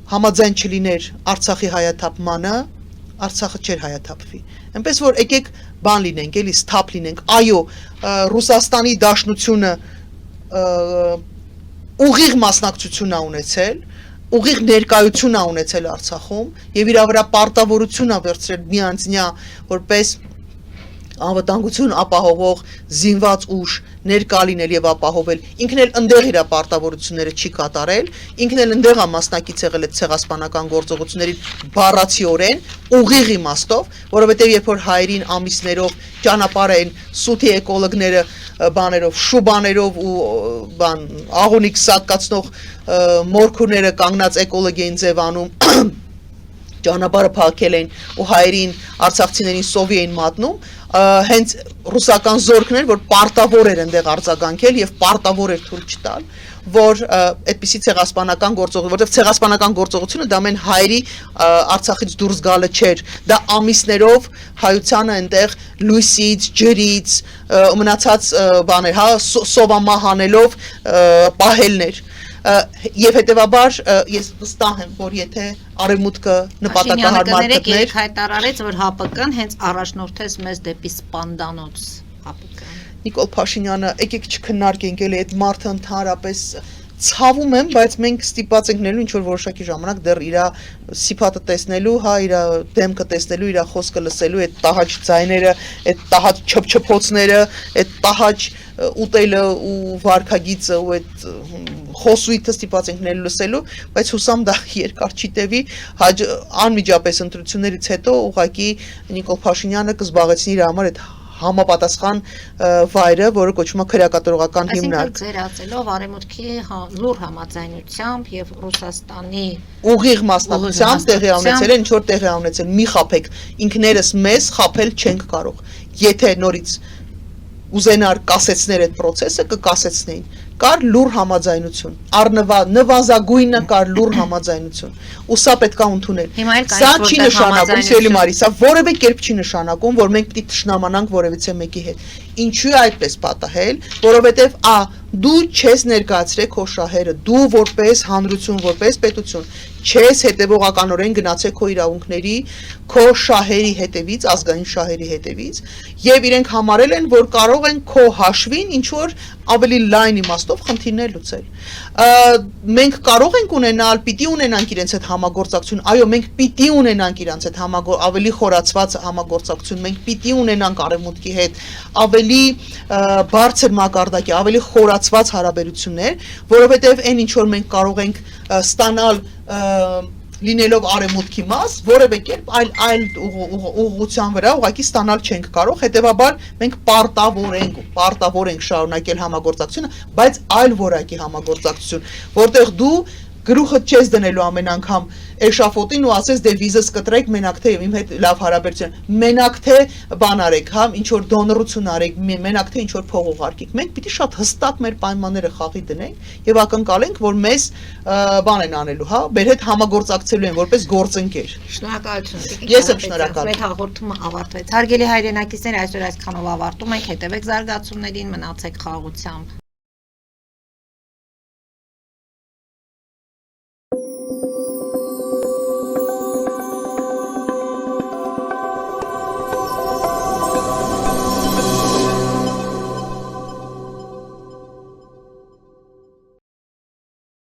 համաձայն չլիներ Արցախի հայաթափմանը, Արցախը չէր հայաթափվի։ Այնպես որ եկեք բան լինենք, էլի սթափ լինենք։ Այո, Ռուսաստանի Դաշնությունը ուղիղ մասնակցություն է ունեցել, ուղիղ ներկայություն է ունեցել Արցախում եւ իր վրա պարտավորություն է վերցրել միանձնյա որպես անվտանգություն ապահովող զինված ուժ ներկա լինել եւ ապահովել, ինքն էլ ընդեղ իր պարտավորությունները չի կատարել, ինքն էլ ընդեղ է մասնակից եղել այդ ցեղասպանական գործողությունների բառացիորեն, ուղիղ իմաստով, որովհետեւ երբ որ հայերին ամիսներով ճանապարհ են սութի էկոլոգները բաներով, շուբաներով ու բան աղունիկ սատկացնող մորքուրները կանգնած էկոլոգիային ձևանում ճանապարհը փակել են ու հայերին արցախցիներին սովի էին մատնում, հենց ռուսական զորքն էր, որ պարտավոր էր այնտեղ արձագանքել եւ պարտավոր էր թույլ չտալ, որ այդպիսի ցեղասպանական գործողություն, որտեղ ցեղասպանական գործողությունը դա մեն հայերի Արցախից դուրս գալը չէր, դա ամիսներով հայությանը այնտեղ լույսից, ջրից, մնացած բաներ, հա, սովամահանելով պահելներ եւ հետեւաբար ես վստահ եմ, որ եթե արևմուտքը նպատակահար մարտկներ հայտարարեց, որ ՀԱՊԿ-ն հենց առաջնորդեց մեզ դեպի սպանդանոց ՀԱՊԿ-ն։ Նիկոլ Փաշինյանը, եկեք չքննարկենք էլի այդ մարդը ընդհանրապես ցավում եմ, բայց մենք ստիպված ենք նելու ինչ որ որոշակի ժամանակ դեռ իր սիփաթը տեսնելու, հա, իր դեմքը տեսնելու, իր խոսքը լսելու, այդ տահաճ ձայները, այդ տահաճ չփչփոցները, այդ տահաճ ուտելը ու վարքագիծը ու այդ խոսույթը ստիպված ենք նելու լսելու, բայց հուսամ դա երկար չի տևի, անմիջապես ընտրություններից հետո ուղղակի Նիկոլ Փաշինյանը կզբաղեցնի իր համար այդ համապատասխան վայրը, որը կոչվում է քրեակատարողական հիմնարկ։ Այսինքն ձերածելով արևմուտքի լուր համաձայնությամբ եւ Ռուսաստանի ուղիղ մասնակցությամբ տեղի ունեցել են, ինչ որ տեղի ունեցել, մի խափեք, ինքներս մեզ խափել չենք կարող։ Եթե նորից ուզենար կասեցներ այդ process-ը, կկասեցնեին։ Կար լուր համաձայնություն, նվազագույնը կար լուր համաձայնություն, ու սա պետք է ընդունել։ Սա չի նշանակում, Սիրելի Մարի, սա որևէ կերպ չի նշանակում, որ մենք պիտի թշնամանանք որևիցե մեկի հետ։ Ինչու է այդպես պատահել, որովհետև դու չես ներկայացրել քո շահերը, դու որպես հանրություն, որպես պետություն չես հետևողականորեն գնացեք քո իրավունքների, քո շահերի հետևից, ազգային շահերի հետևից, եւ իրենք համարել են, որ կարող են քո հաշվին ինչ որ ավելի լայն իմաստով խնդիրներ լուծել։ Մենք կարող ենք ունենալ, պիտի ունենանք իրենց հետ համագործակցություն, այո, մենք պիտի ունենանք իրենց հետ ավելի խորացված համագործակցություն, մենք պիտի ունենանք Արևմուտքի հետ ավելի բարձր մակարդակի, ավելի խորացված հարաբերություններ, որովհետև այն ինչ որ մենք կարող ենք ստանալ լինելով Արևմուտքի մաս, որևէ կերպ այլ ուղղության վրա ուղղակի ստանալ չենք կարող, հետևաբար մենք պարտավոր ենք շարունակել համագործակցությունը, բայց այլ որակի համագործակցություն, որտեղ դու գլուխը չես դնելու ամեն անգամ էշաֆոտին ու ասես դե վիզս կտրեք մենակ թե իմ հետ լավ հարաբերություն, մենակ թե բան արեք, հա, ինչ որ դոնորություն արեք, մենակ թե ինչ որ փող ուղարկեք։ Մենք պիտի շատ հստակ մեր պայմանները խաղի դնենք եւ ակնկալենք, որ մեզ բան են անելու, հա, մեր հետ համագործակցելու են որպես գործընկեր։ Շնորհակալություն։ Ես եմ շնորհակալ։ Մեր հաղորդումը ավարտվեց։ Հարգելի հայրենակիցներ, այսօր այսքանով ավարտում ենք, հետևեք զարգացումներին, մնացեք խաղաղությամբ։